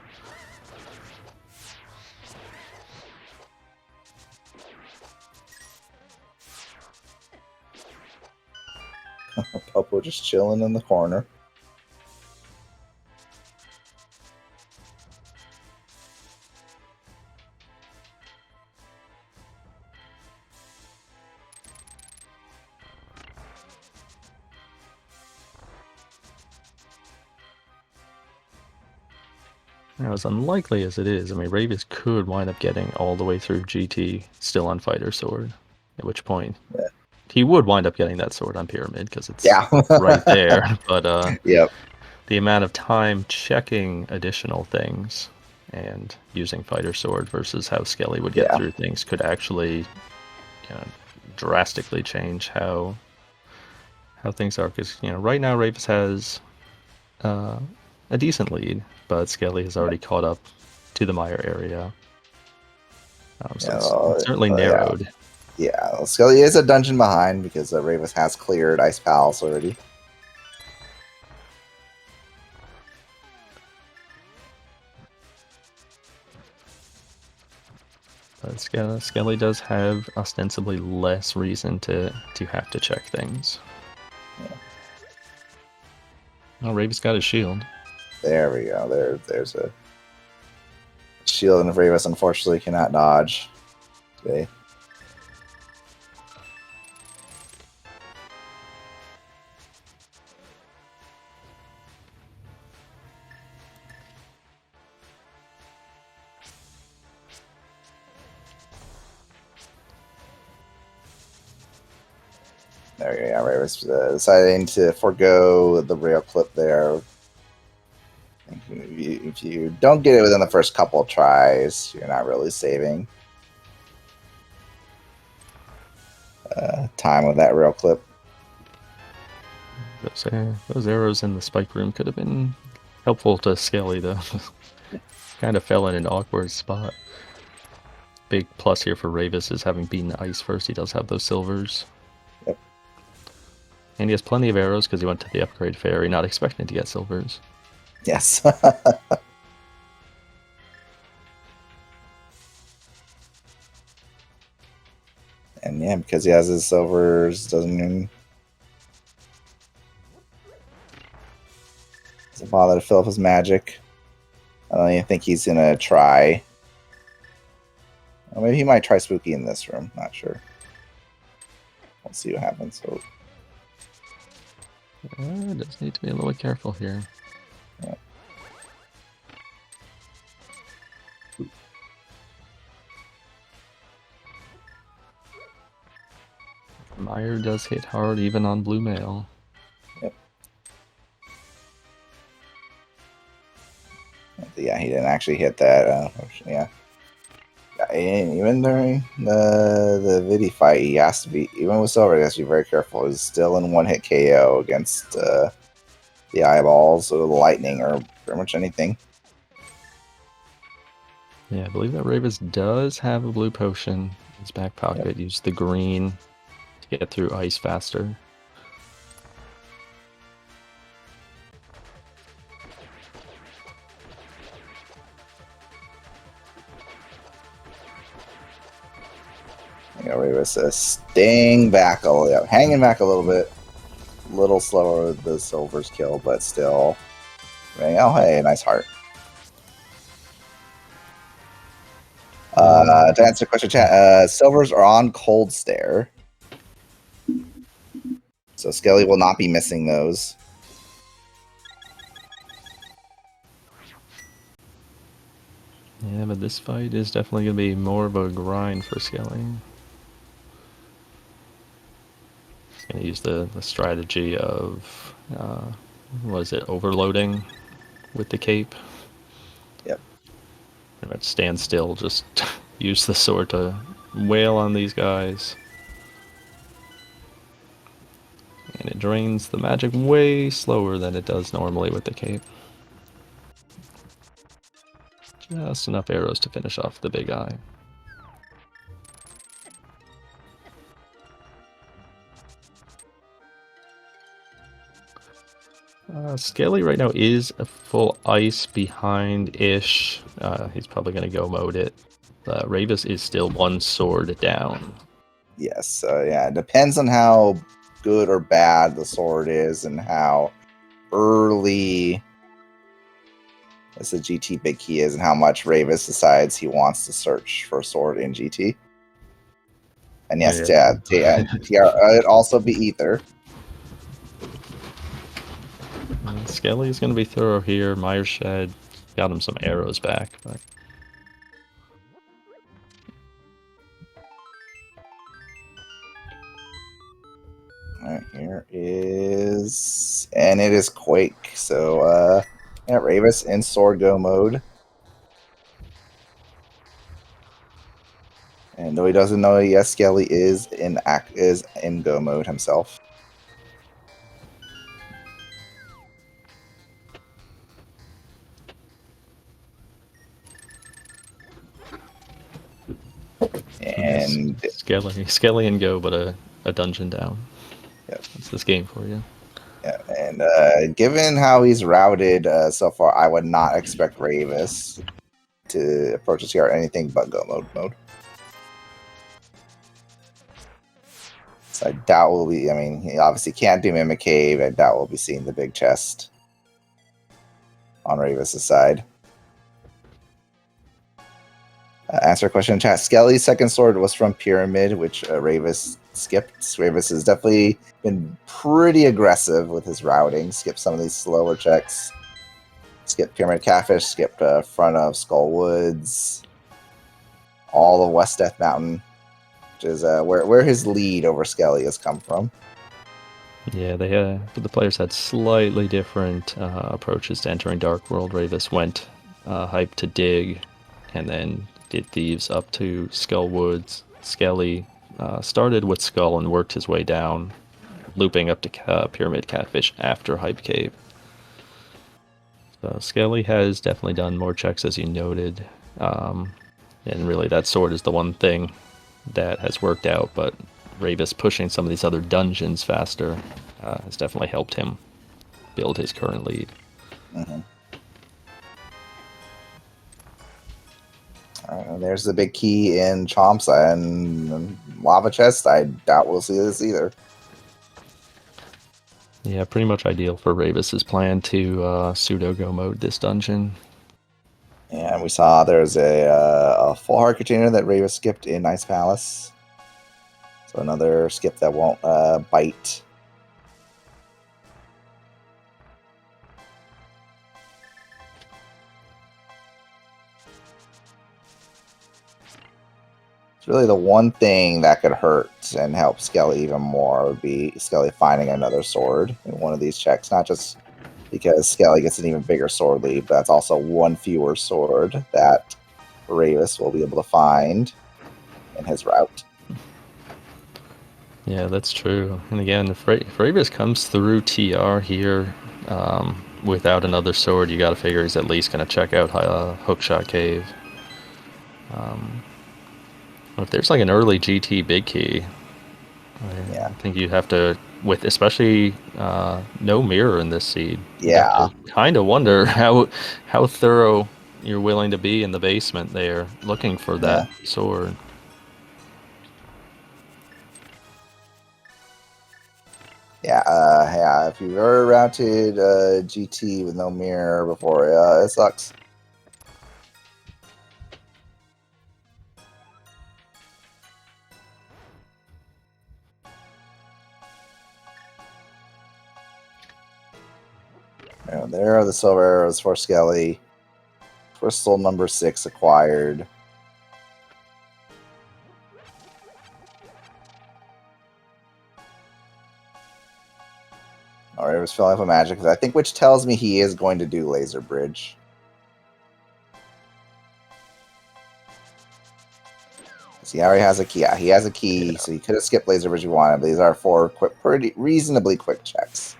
Speaker 1: Popo just chilling in the corner.
Speaker 2: Now, as unlikely as it is, I mean, Rayvis could wind up getting all the way through GT still on Fighter Sword, at which point he would wind up getting that sword on Pyramid because it's right there. But
Speaker 1: yep.
Speaker 2: The amount of time checking additional things and using Fighter Sword versus how Skele would get through things could actually drastically change how things are. Because right now Rayvis has a decent lead, but Skele has already caught up to the Mire area. So it's certainly narrowed.
Speaker 1: Yeah, Skele is a dungeon behind because Rayvis has cleared Ice Palace already.
Speaker 2: But Skele does have ostensibly less reason to have to check things.
Speaker 1: Yeah.
Speaker 2: Oh, Rayvis got his shield.
Speaker 1: There we go. There's a shield, and Rayvis unfortunately cannot dodge today. There you go. Rayvis deciding to forego the rail clip there. If you don't get it within the first couple tries, you're not really saving time with that rail clip.
Speaker 2: Those arrows in the spike room could have been helpful to Skele, though. Kind of fell in an awkward spot. Big plus here for Rayvis is having beaten Ice first. He does have those silvers.
Speaker 1: Yep.
Speaker 2: And he has plenty of arrows because he went to the upgrade fairy, not expecting to get silvers.
Speaker 1: Yes. And yeah, because he has his silvers, doesn't bother to fill up his magic. I don't even think he's gonna try. Or maybe he might try Spooky in this room. Not sure. We'll see what happens. So,
Speaker 2: does need to be a little careful here.
Speaker 1: Yeah.
Speaker 2: Meyer does hit hard even on blue mail.
Speaker 1: Yep. Yeah, he didn't actually hit that. Yeah. Even during the Vidi fight, he has to be, even with silver, he has to be very careful. He's still in one-hit KO against the eyeballs or the lightning or pretty much anything.
Speaker 2: Yeah, I believe that Rayvis does have a blue potion in his back pocket.
Speaker 1: Yep.
Speaker 2: Use the green to get through ice faster.
Speaker 1: Rayvis staying back hanging back a little bit. A little slower with the silver's kill, but still. Oh, hey, nice heart. To answer the question, chat, silvers are on cold stare. So Skele will not be missing those.
Speaker 2: Yeah, but this fight is definitely going to be more of a grind for Skele. He's going to use the strategy of, what is it, overloading with the cape.
Speaker 1: Yep.
Speaker 2: Pretty much stand still, just use the sword to wail on these guys. And it drains the magic way slower than it does normally with the cape. Just enough arrows to finish off the big eye. Skele right now is a full ice behind-ish. He's probably going to go mode it. Rayvis is still one sword down.
Speaker 1: Yes, yeah, it depends on how good or bad the sword is and how early as the GT big key is and how much Rayvis decides he wants to search for a sword in GT. And yes, TR, it'd also be Ether.
Speaker 2: Skele is going to be thorough here. Meyer Shed got him some arrows back, but
Speaker 1: Alright, here is... And it is Quake. So, yeah, Rayvis in sword go mode. And though he doesn't know it, yes, Skele is in go mode himself. And
Speaker 2: Skele and go, but a dungeon down.
Speaker 1: Yep.
Speaker 2: That's this game for you.
Speaker 1: Yeah, and given how he's routed so far, I would not expect Rayvis to approach this yard anything but go mode. So I doubt we'll be. I mean, he obviously can't do Mimic Cave. I doubt we'll be seeing the big chest on Rayvis' side. Answer a question in chat. Skele's second sword was from Pyramid, which Rayvis skipped. Rayvis has definitely been pretty aggressive with his routing. Skipped some of these slower checks. Skipped Pyramid Catfish. Skipped front of Skull Woods. All of West Death Mountain, which is where his lead over Skele has come from.
Speaker 2: Yeah, the players had slightly different approaches to entering Dark World. Rayvis went hype to dig, and then did Thieves up to Skull Woods. Skele started with Skull and worked his way down, looping up to Pyramid Catfish after Hype Cave. So Skele has definitely done more checks, as you noted, and really that sword is the one thing that has worked out, but Rayvis pushing some of these other dungeons faster has definitely helped him build his current lead.
Speaker 1: Mm-hmm. There's the big key in Chomps and Lava Chest. I doubt we'll see this either.
Speaker 2: Yeah, pretty much ideal for Rayvis' plan to pseudo go mode this dungeon.
Speaker 1: And we saw there's a full heart container that Rayvis skipped in Ice Palace. So another skip that won't bite. It's really the one thing that could hurt and help Skele even more would be Skele finding another sword in one of these checks. Not just because Skele gets an even bigger sword lead, but that's also one fewer sword that Rayvis will be able to find in his route.
Speaker 2: Yeah, that's true. And again, if Rayvis comes through TR here without another sword, you got to figure he's at least going to check out Hookshot Cave. If there's like an early GT big key,
Speaker 1: Yeah.
Speaker 2: I think you have to, with especially no mirror in this seed, you'd have
Speaker 1: Yeah.
Speaker 2: to kind of wonder how thorough you're willing to be in the basement there, looking for that
Speaker 1: Yeah.
Speaker 2: sword.
Speaker 1: Yeah. Yeah. If you've ever routed GT with no mirror before, yeah, it sucks. And there are the silver arrows for Skele. Crystal number 6 acquired. Alright, I was filling up with magic, I think, which tells me he is going to do laser bridge. See, he already has a key. Yeah, he has a key, so he could have skipped laser bridge if he wanted, but these are 4 quick, pretty reasonably quick checks.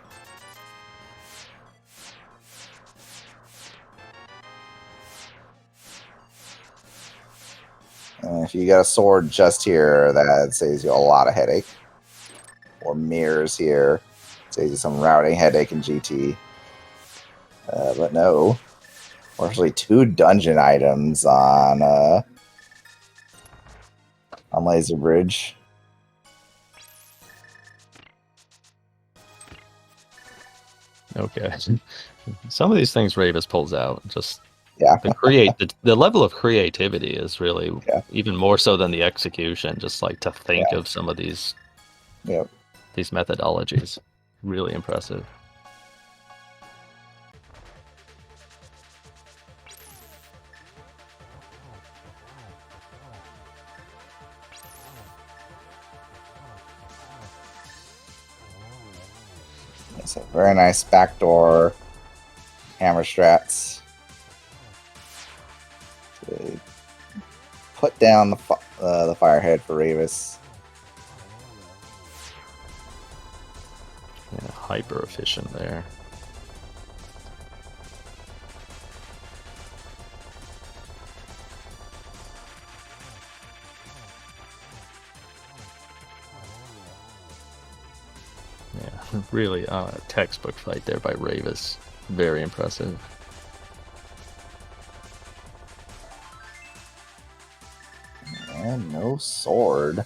Speaker 1: And if you got a sword just here, that saves you a lot of headache. Or mirrors here, saves you some routing headache in GT. But no. Actually, 2 dungeon items on laser bridge.
Speaker 2: Okay. Some of these things Rayvis pulls out. Just
Speaker 1: Yeah.
Speaker 2: the level of creativity is really
Speaker 1: Yeah.
Speaker 2: even more so than the execution. Just like to think
Speaker 1: Yeah.
Speaker 2: of some of these
Speaker 1: Yep.
Speaker 2: these methodologies. Really impressive.
Speaker 1: It's a very nice backdoor hammer strats. To put down the firehead for Rayvis.
Speaker 2: Yeah, hyper efficient there. Yeah, really textbook fight there by Rayvis. Very impressive.
Speaker 1: And no sword.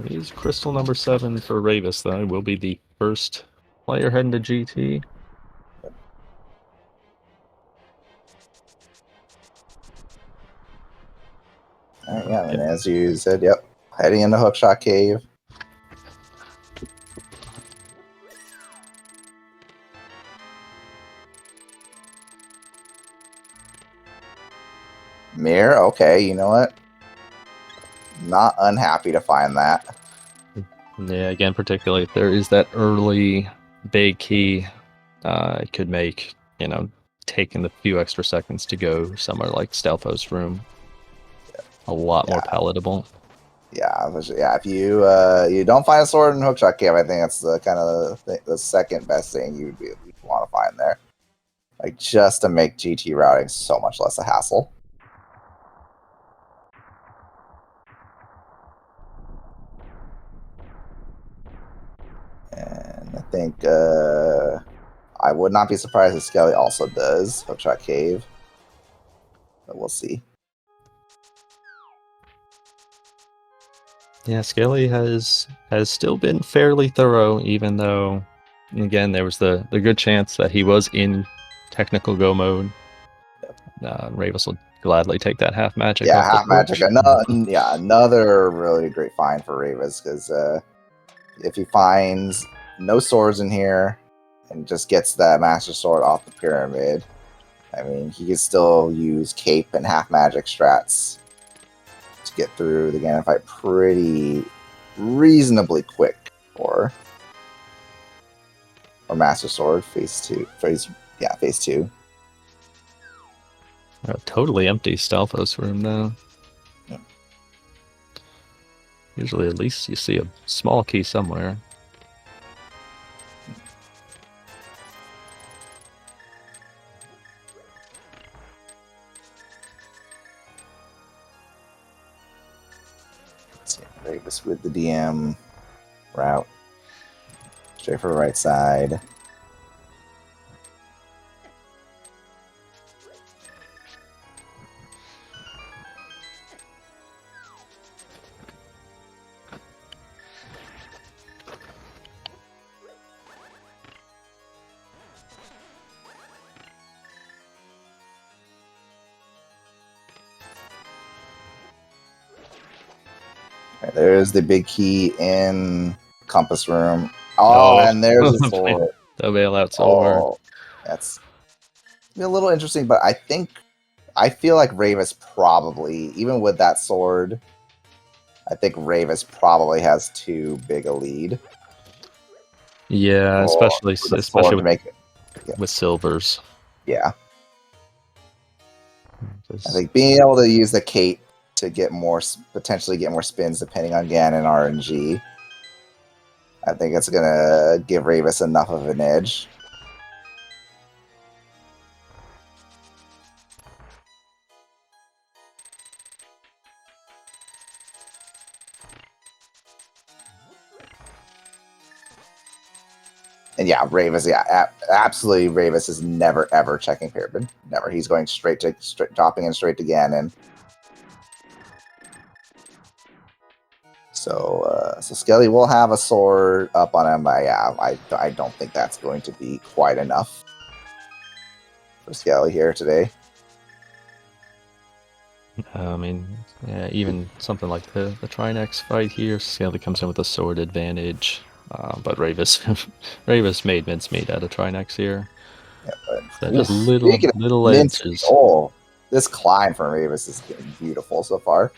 Speaker 2: He's crystal number 7 for Rayvis, though. Will be the first player heading to GT.
Speaker 1: Alright, yeah, and as you said, yep. Heading into Hookshot Cave. Mirror, okay, you know what? Not unhappy to find that.
Speaker 2: Yeah, again, particularly if there is that early big key, it could make, taking the few extra seconds to go somewhere like Stalfo's room a lot more palatable.
Speaker 1: Yeah, if you don't find a sword in Hookshot Cave, I think that's the kind of the second best thing you'd want to find there. Like, just to make GT routing so much less a hassle. And I think I would not be surprised if Skele also does Hookshot Cave. But we'll see.
Speaker 2: Yeah, Skele has still been fairly thorough, even though, again, there was the good chance that he was in technical go mode. Rayvis will gladly take that half magic
Speaker 1: Yeah,
Speaker 2: off the
Speaker 1: half magic.
Speaker 2: torch.
Speaker 1: Another really great find for Rayvis, because if he finds no swords in here and just gets that Master Sword off the pyramid, I mean, he can still use Cape and half magic strats to get through the Ganon fight pretty reasonably quick. Or Master Sword phase 2. Phase 2.
Speaker 2: Totally empty Stalfos room now.
Speaker 1: Yep.
Speaker 2: Usually, at least you see a small key somewhere.
Speaker 1: Let's see, Rayvis with the DM route. Straight for the right side. Right, there's the big key in compass room. Oh, and there's a sword.
Speaker 2: The bailout sword.
Speaker 1: Oh, that's a little interesting, but I feel like Rayvis probably, even with that sword, I think Rayvis probably has too big a lead.
Speaker 2: Yeah, especially with silvers.
Speaker 1: Yeah. I think being able to use the Kate to get potentially get more spins depending on GAN and RNG, I think it's gonna give Rayvis enough of an edge. And yeah, Rayvis, absolutely. Rayvis is never ever checking Pyramid. Never. He's going straight dropping in straight to Ganon. So Skele will have a sword up on him, but yeah, I don't think that's going to be quite enough for Skele here today.
Speaker 2: I mean, yeah, even something like the Trinex fight here, Skele comes in with a sword advantage, but Rayvis made mincemeat out of Trinex here.
Speaker 1: Yeah, but,
Speaker 2: so just little edges.
Speaker 1: Oh, this climb from Rayvis is getting beautiful so far.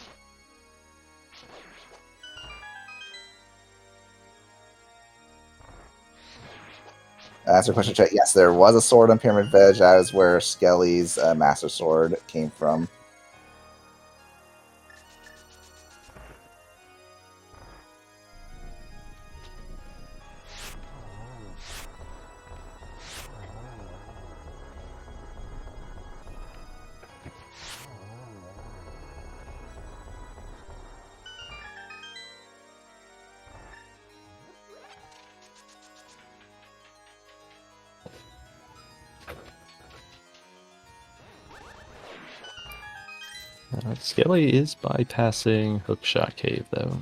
Speaker 1: Answer question check. Yes, there was a sword on Pyramid Veg. That is where Skele's Master Sword came from.
Speaker 2: Skele is bypassing Hookshot Cave, though.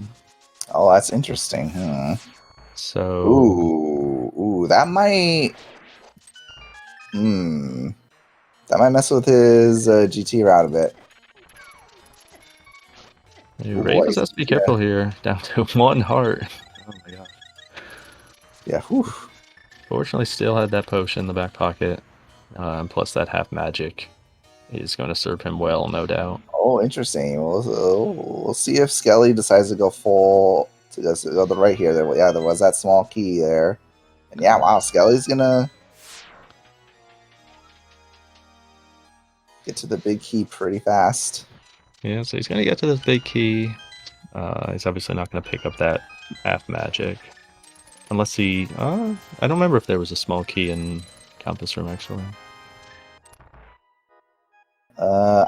Speaker 1: Oh, that's interesting.
Speaker 2: So...
Speaker 1: Ooh, that might... That might mess with his GT route a bit.
Speaker 2: Rayvis has to be careful here. Down to 1 heart. Oh my god.
Speaker 1: Yeah, whew.
Speaker 2: Fortunately, still had that potion in the back pocket. Plus that half magic is going to serve him well, no doubt.
Speaker 1: Oh, interesting. We'll see if Skele decides to go full to go the right here. There was that small key there, and yeah, wow, Skele's gonna get to the big key pretty fast.
Speaker 2: Yeah, so he's gonna get to this big key. He's obviously not gonna pick up that half magic, unless he. I don't remember if there was a small key in Compass Room actually.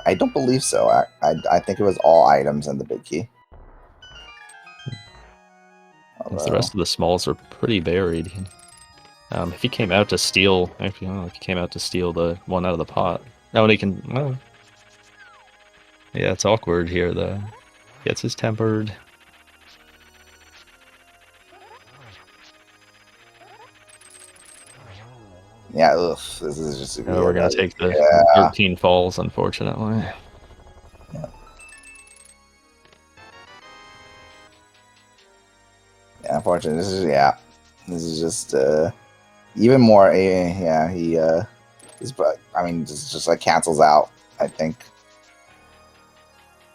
Speaker 1: I don't believe so. I think it was all items in the big key.
Speaker 2: The rest of the smalls are pretty buried. If he came out to steal, if he came out to steal the one out of the pot, now he can. Well, yeah, it's awkward here though. Gets his tempered.
Speaker 1: Yeah, this is just.
Speaker 2: We're gonna take the 13 falls, unfortunately.
Speaker 1: Yeah. Yeah, unfortunately, this is just even more. Yeah, I mean, just like cancels out. I think.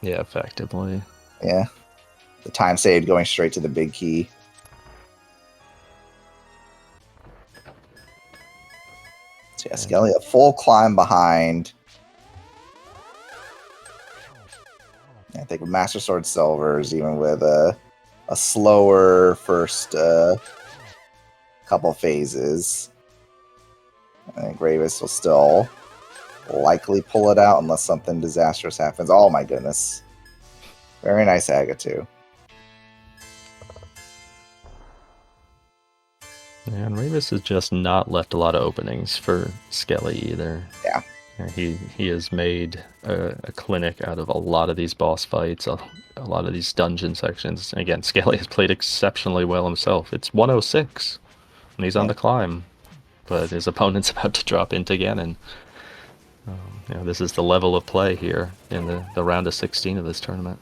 Speaker 2: Yeah, effectively.
Speaker 1: Yeah, the time saved going straight to the big key. So yeah, Skele a full climb behind. I think with Master Sword Silvers, even with a slower first couple phases. I think Rayvis will still likely pull it out unless something disastrous happens. Oh my goodness. Very nice Aga too.
Speaker 2: And Rayvis has just not left a lot of openings for Skele either.
Speaker 1: Yeah.
Speaker 2: He has made a clinic out of a lot of these boss fights, a lot of these dungeon sections. And again, Skele has played exceptionally well himself. It's 106, and he's on the climb. But his opponent's about to drop into Ganon. This is the level of play here in the round of 16 of this tournament.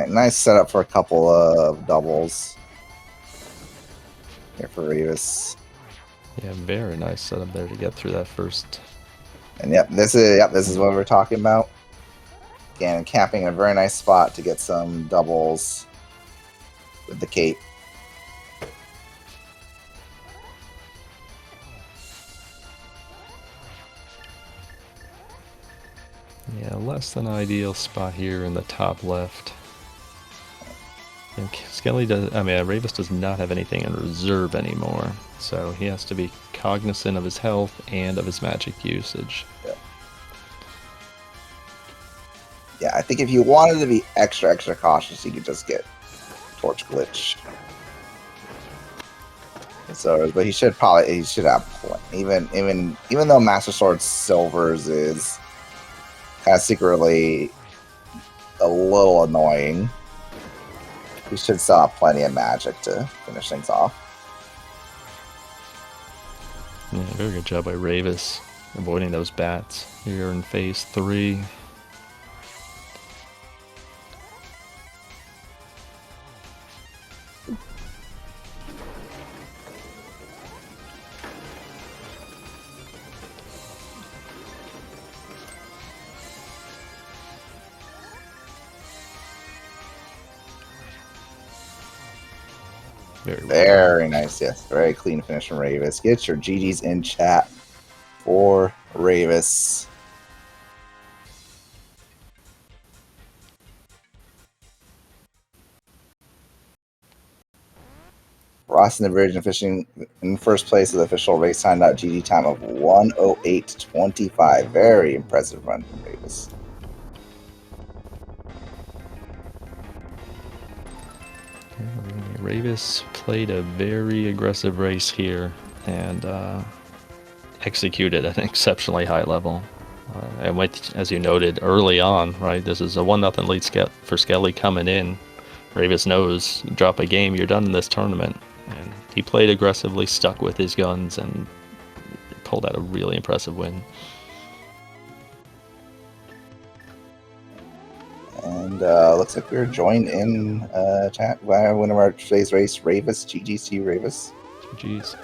Speaker 1: Nice setup for a couple of doubles here for Rayvis.
Speaker 2: Yeah, very nice setup there to get through that first.
Speaker 1: And this is what we're talking about. Again, camping a very nice spot to get some doubles with the cape.
Speaker 2: Yeah, less than ideal spot here in the top left. And Skele does. Rayvis does not have anything in reserve anymore, so he has to be cognizant of his health and of his magic usage.
Speaker 1: Yeah, I think if you wanted to be extra cautious, you could just get Torch Glitch. So, but he should have plenty. Even though Master Sword Silvers is kind of secretly a little annoying, he should still have plenty of magic to finish things off.
Speaker 2: Yeah, very good job by Rayvis avoiding those bats here in phase 3.
Speaker 1: Very nice, yes. Very clean finish from Rayvis. Get your GGs in chat for Rayvis. Ross and the Virgin fishing in first place with official race time.gg time of 1:08.25. Very impressive run from Rayvis.
Speaker 2: Rayvis played a very aggressive race here and executed at an exceptionally high level. And as you noted early on, right, this is a 1-0 lead for Skele coming in. Rayvis knows, you drop a game, you're done in this tournament. And he played aggressively, stuck with his guns, and pulled out a really impressive win.
Speaker 1: And looks like we're joined in chat by winner of our today's race, Rayvis. GG's to you, Rayvis.
Speaker 2: GG's.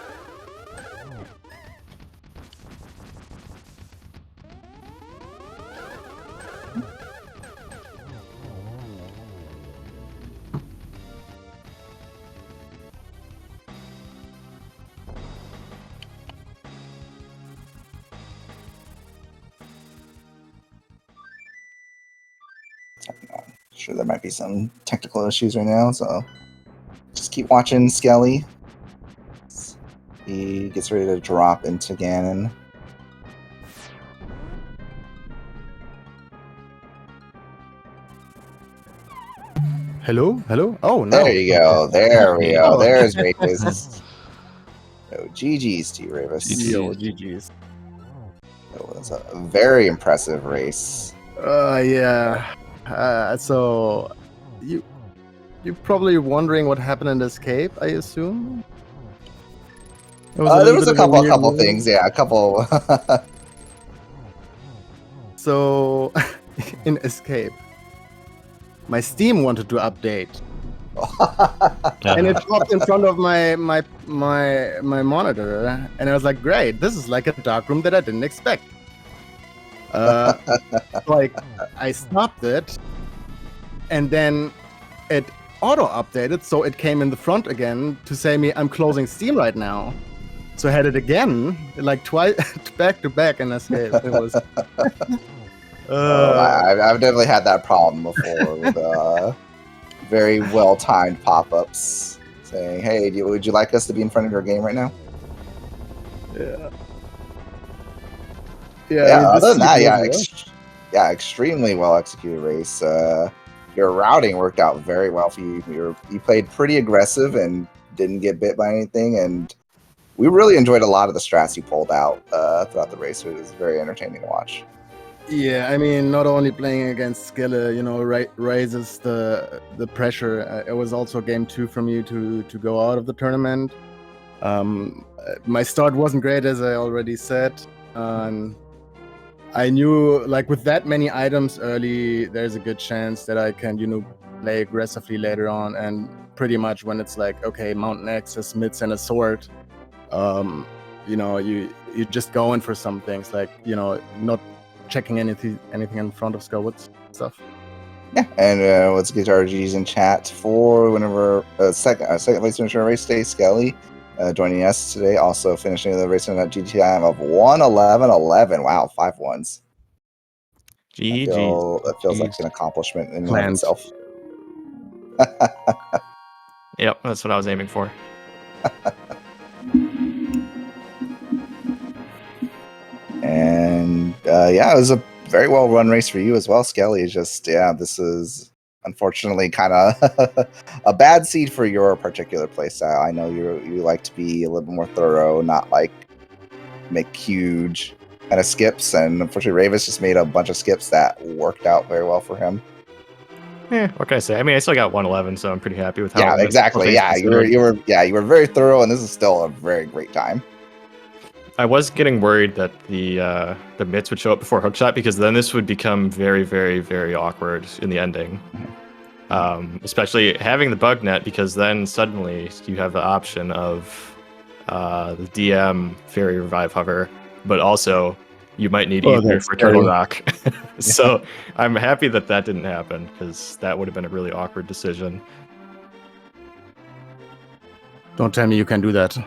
Speaker 1: Sure, there might be some technical issues right now, so just keep watching Skele. He gets ready to drop into Ganon.
Speaker 3: Hello? Oh, no.
Speaker 1: There you go. There we go. There's Rayvis. So, GG's to you, Rayvis.
Speaker 3: GG's.
Speaker 1: It was a very impressive race.
Speaker 3: Yeah. So you're probably wondering what happened in this cave, I assume?
Speaker 1: There was a couple things, yeah, a couple.
Speaker 3: So, in Escape, my Steam wanted to update, and it popped in front of my monitor, and I was like, "Great, this is like a dark room that I didn't expect." Like I stopped it, and then it auto updated, so it came in the front again to say me I'm closing Steam right now. So I had it again, like twice, back to back in Escape. It was.
Speaker 1: I've definitely had that problem before with very well timed pop ups saying, "Hey, would you like us to be in front of your game right now?"
Speaker 3: Yeah.
Speaker 1: Yeah.
Speaker 3: I mean,
Speaker 1: Other than that,
Speaker 3: was
Speaker 1: extremely well executed race. Your routing worked out very well for you. You played pretty aggressive and didn't get bit by anything, and we really enjoyed a lot of the strats you pulled out throughout the race. It was very entertaining to watch.
Speaker 3: Yeah, I mean, not only playing against Skele, raises the pressure. It was also game 2 for me to go out of the tournament. My start wasn't great, as I already said. I knew, like, with that many items early, there's a good chance that I can, play aggressively later on. And pretty much when it's like, okay, Mountain Axis, mids, and a sword, you just go in for some things, like, not checking anything in front of Scarwood's stuff.
Speaker 1: Yeah, and let's get our G's in chat for whenever second place finisher race day, Skele. Joining us today, also finishing the race in that GT time of 1:11:11. Wow, 5 1s.
Speaker 2: GG.
Speaker 1: That feels like an accomplishment in and of
Speaker 3: Planned.
Speaker 1: itself.
Speaker 2: Yep, that's what I was aiming for.
Speaker 1: And it was a very well run race for you as well, Skele. Just this is unfortunately kind of a bad seed for your particular playstyle. I know you like to be a little bit more thorough, not like make huge kind of skips, and unfortunately Rayvis just made a bunch of skips that worked out very well for him.
Speaker 2: What can I say? I mean, I still got 111, so I'm pretty happy with how.
Speaker 1: Yeah, exactly. Yeah, you were very thorough, and this is still a very great time.
Speaker 2: I was getting worried that the mitts would show up before hookshot, because then this would become very, very, very awkward in the ending. Especially having the bug net, because then suddenly you have the option of the DM fairy revive hover, but also you might need ether for turtle rock. So I'm happy that didn't happen, because that would have been a really awkward decision.
Speaker 3: Don't tell me you can do that.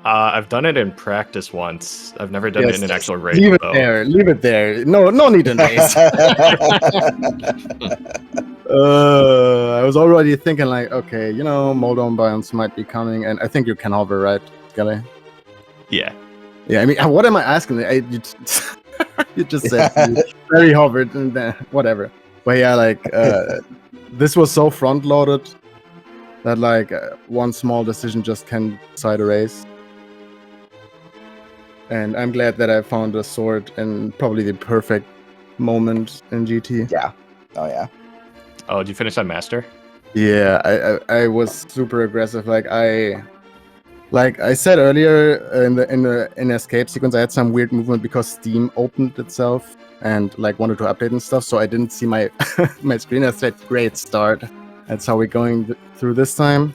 Speaker 2: I've done it in practice once. I've never done it in an actual race.
Speaker 3: Leave it there. No need in race. I was already thinking, like, okay, Moldon biomes might be coming, and I think you can hover, right, Skele?
Speaker 2: Yeah.
Speaker 3: Yeah, I mean, what am I asking? You just said very hovered, and then whatever. But yeah, like, this was so front-loaded that, like, one small decision just can decide a race. And I'm glad that I found a sword in probably the perfect moment in GT.
Speaker 1: Yeah. Oh, yeah.
Speaker 2: Oh, did you finish on Master?
Speaker 3: Yeah, I was super aggressive. Like I said earlier in the escape sequence, I had some weird movement because Steam opened itself and like wanted to update and stuff. So I didn't see my my screen. I said, "Great start." That's how we're going through this time.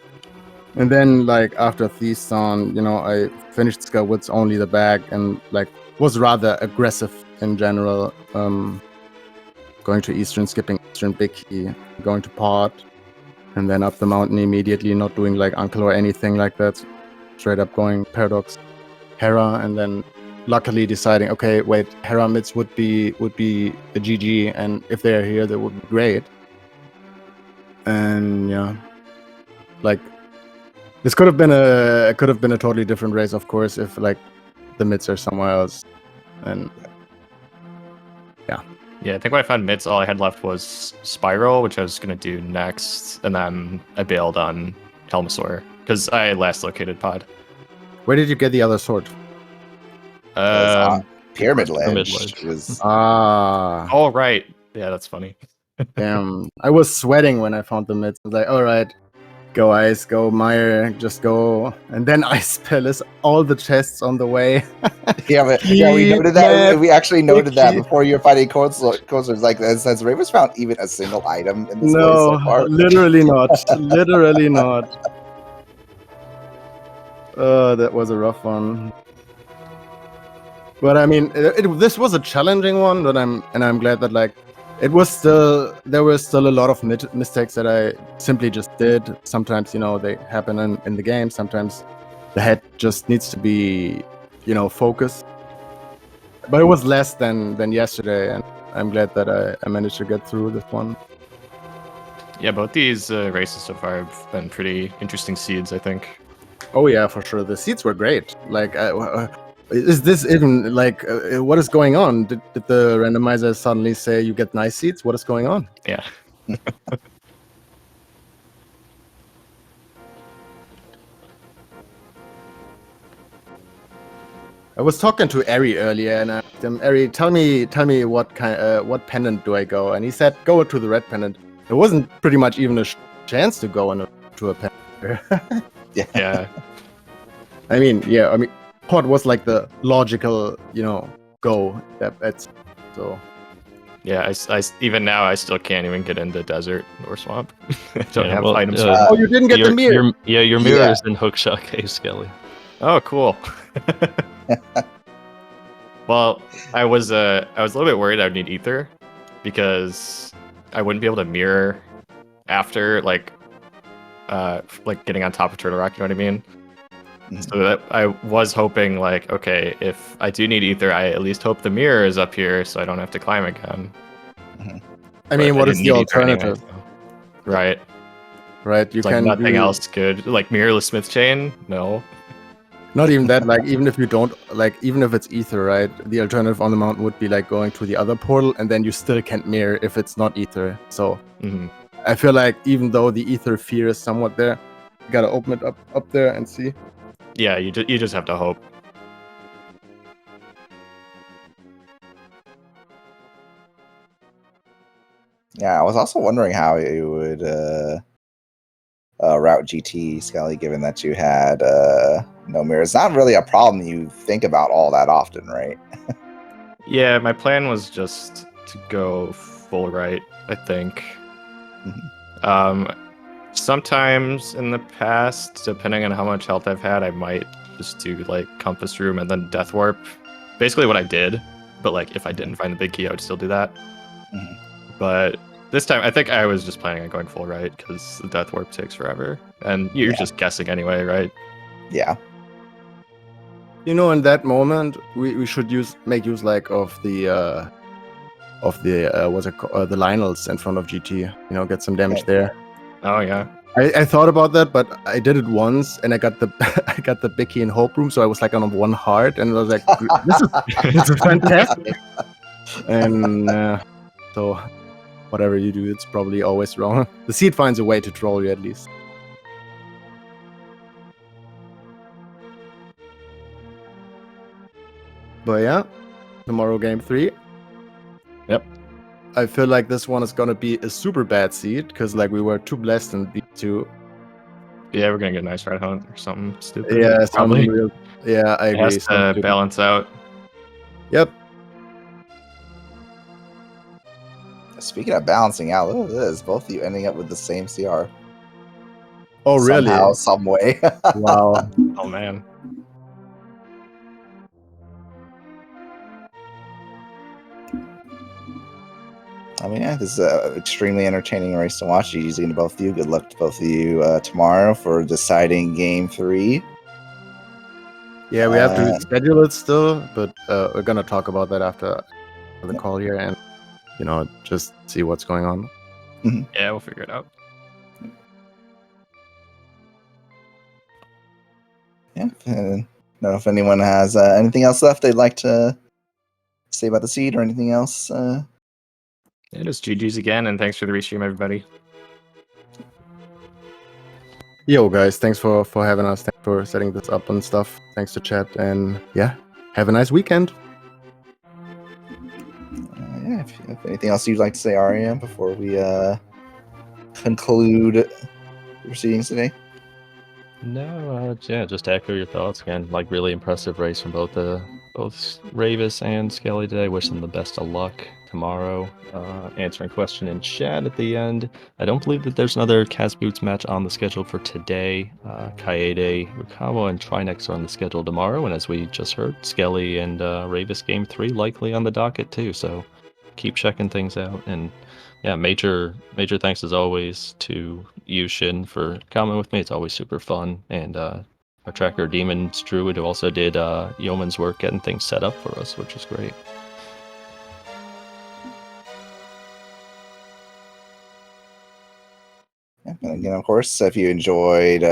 Speaker 3: And then, like, after Thieves Dawn, I finished Skywoods only the bag and, like, was rather aggressive in general. Going to Eastern, skipping Eastern Big Key, going to Pod, and then up the mountain immediately, not doing, like, Uncle or anything like that. Straight up going Paradox, Hera, and then luckily deciding, okay, wait, Hera mids would be a GG, and if they're here, that would be great. And, yeah, like, this could have been a totally different race, of course, if like the mids are somewhere else. And
Speaker 2: yeah, I think when I found mids, all I had left was Spiral, which I was gonna do next, and then I bailed on Helmasaur because I last located Pod.
Speaker 3: Where did you get the other sword?
Speaker 1: Pyramid Ledge.
Speaker 2: Oh right, yeah, that's funny.
Speaker 3: Damn, I was sweating when I found the mids. I was like, all right. Go Ice, go Meyer, just go. And then Ice Palace, all the chests on the way.
Speaker 1: we noted that. We actually noted that before you were fighting coasters. Like, has Rayvis found even a single item in this place so far?
Speaker 3: Literally not. Literally not. That was a rough one. But I mean, this was a challenging one, but I'm glad that like there were still a lot of mistakes that I simply just did. Sometimes they happen in the game. Sometimes the head just needs to be focused. But it was less than yesterday, and I'm glad that I managed to get through this one.
Speaker 4: Yeah, both these races so far have been pretty interesting seeds, I think.
Speaker 3: Oh yeah, for sure. The seats were great. Like, is this even like what is going on? Did the randomizer suddenly say you get nice seats? What is going on?
Speaker 4: Yeah.
Speaker 3: I was talking to Ari earlier, and I asked him, Ari, tell me what pendant do I go? And he said, go to the red pendant. There wasn't pretty much even a chance to go to a pendant.
Speaker 1: Yeah.
Speaker 3: I mean, Pod was like the logical, go. That's so.
Speaker 4: Yeah, I even now I still can't even get into desert or swamp. I don't have items.
Speaker 3: Oh, you didn't get the mirror.
Speaker 2: Your mirror is in Hookshot Cave, Skele.
Speaker 4: Oh, cool. Well, I was a little bit worried I would need ether because I wouldn't be able to mirror after like getting on top of Turtle Rock. You know what I mean? Mm-hmm. So that I was hoping like, okay, if I do need ether, I at least hope the mirror is up here so I don't have to climb again.
Speaker 3: Mm-hmm. I mean, what is the alternative?
Speaker 4: Anyway, so. Right.
Speaker 3: Right. You can
Speaker 4: nothing else good. Like mirrorless smith chain? No.
Speaker 3: Not even that, like, even if you don't, like, even if it's ether, right, the alternative on the mountain would be, like, going to the other portal, and then you still can't mirror if it's not ether. So, I feel like even though the ether fear is somewhat there, you gotta open it up there and see.
Speaker 4: Yeah, you just have to hope.
Speaker 1: Yeah, I was also wondering how you would route GT, Skele, given that you had no mirror. It's not really a problem you think about all that often, right?
Speaker 4: Yeah, my plan was just to go full right, I think. Sometimes in the past, depending on how much health I've had, I might just do like compass room and then death warp. Basically what I did, but like if I didn't find the big key, I would still do that. But this time, I think I was just planning on going full right because the death warp takes forever, and you're just guessing anyway, right?
Speaker 1: Yeah.
Speaker 3: In that moment, we should make use like of the what's it called, the Lionels in front of GT. Get some damage there.
Speaker 4: Oh yeah.
Speaker 3: I thought about that, but I did it once, and I got the big key in hope room, so I was like on one heart, and I was like, this is fantastic. And so. Whatever you do, it's probably always wrong. The seed finds a way to troll you at least. But yeah, tomorrow game 3.
Speaker 4: Yep.
Speaker 3: I feel like this one is gonna be a super bad seed because like we were too blessed in these two.
Speaker 4: Yeah, we're gonna get a nice red hunt or something stupid.
Speaker 3: Yeah,
Speaker 4: probably.
Speaker 3: Yeah, I agree.
Speaker 4: It has to balance out.
Speaker 3: Yep.
Speaker 1: Speaking of balancing out, look at this. Both of you ending up with the same CR.
Speaker 3: Oh, really?
Speaker 1: Somehow, some way.
Speaker 3: Wow.
Speaker 4: Oh, man.
Speaker 1: I mean, yeah, this is an extremely entertaining race to watch. GG's to both of you. Good luck to both of you tomorrow for deciding game 3.
Speaker 3: Yeah, we have to schedule it still, but we're going to talk about that after the call here and just see what's going on.
Speaker 4: Yeah, we'll figure it out.
Speaker 1: Yeah. I don't know if anyone has anything else left they'd like to say about the seed or anything else.
Speaker 4: Yeah, just GG's again, and thanks for the restream, everybody.
Speaker 3: Yo, guys, thanks for having us. Thanks for setting this up and stuff. Thanks to chat, and yeah, have a nice weekend.
Speaker 1: Yeah, if anything else you'd like to say, Aria, before we conclude the proceedings today?
Speaker 2: No, yeah, just to echo your thoughts again. Like, really impressive race from both the both Rayvis and Skele today. Wish them the best of luck tomorrow. Answering question in chat at the end. I don't believe that there's another Cas Boots match on the schedule for today. Kaede, Rukawa, and Trinex are on the schedule tomorrow. And as we just heard, Skele and Rayvis Game 3 likely on the docket too. So keep checking things out. And yeah, major thanks as always to you, Shin, for coming with me. It's always super fun. And our tracker Demon's Druid, who also did yeoman's work getting things set up for us, which was great.
Speaker 1: And again, of course, if you enjoyed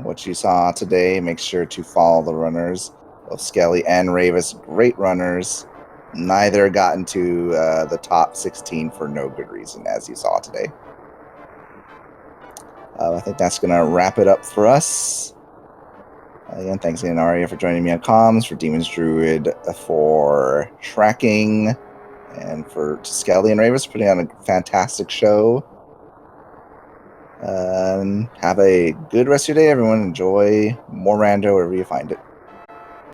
Speaker 1: what you saw today, make sure to follow the runners, both Skele and Rayvis. Great runners. Neither got into the top 16 for no good reason, as you saw today. I think that's going to wrap it up for us. Again, thanks again, Aria, for joining me on comms, for Demon's Druid for tracking, and for Skele and Rayvis putting on a fantastic show. Have a good rest of your day, everyone. Enjoy more rando wherever you find it.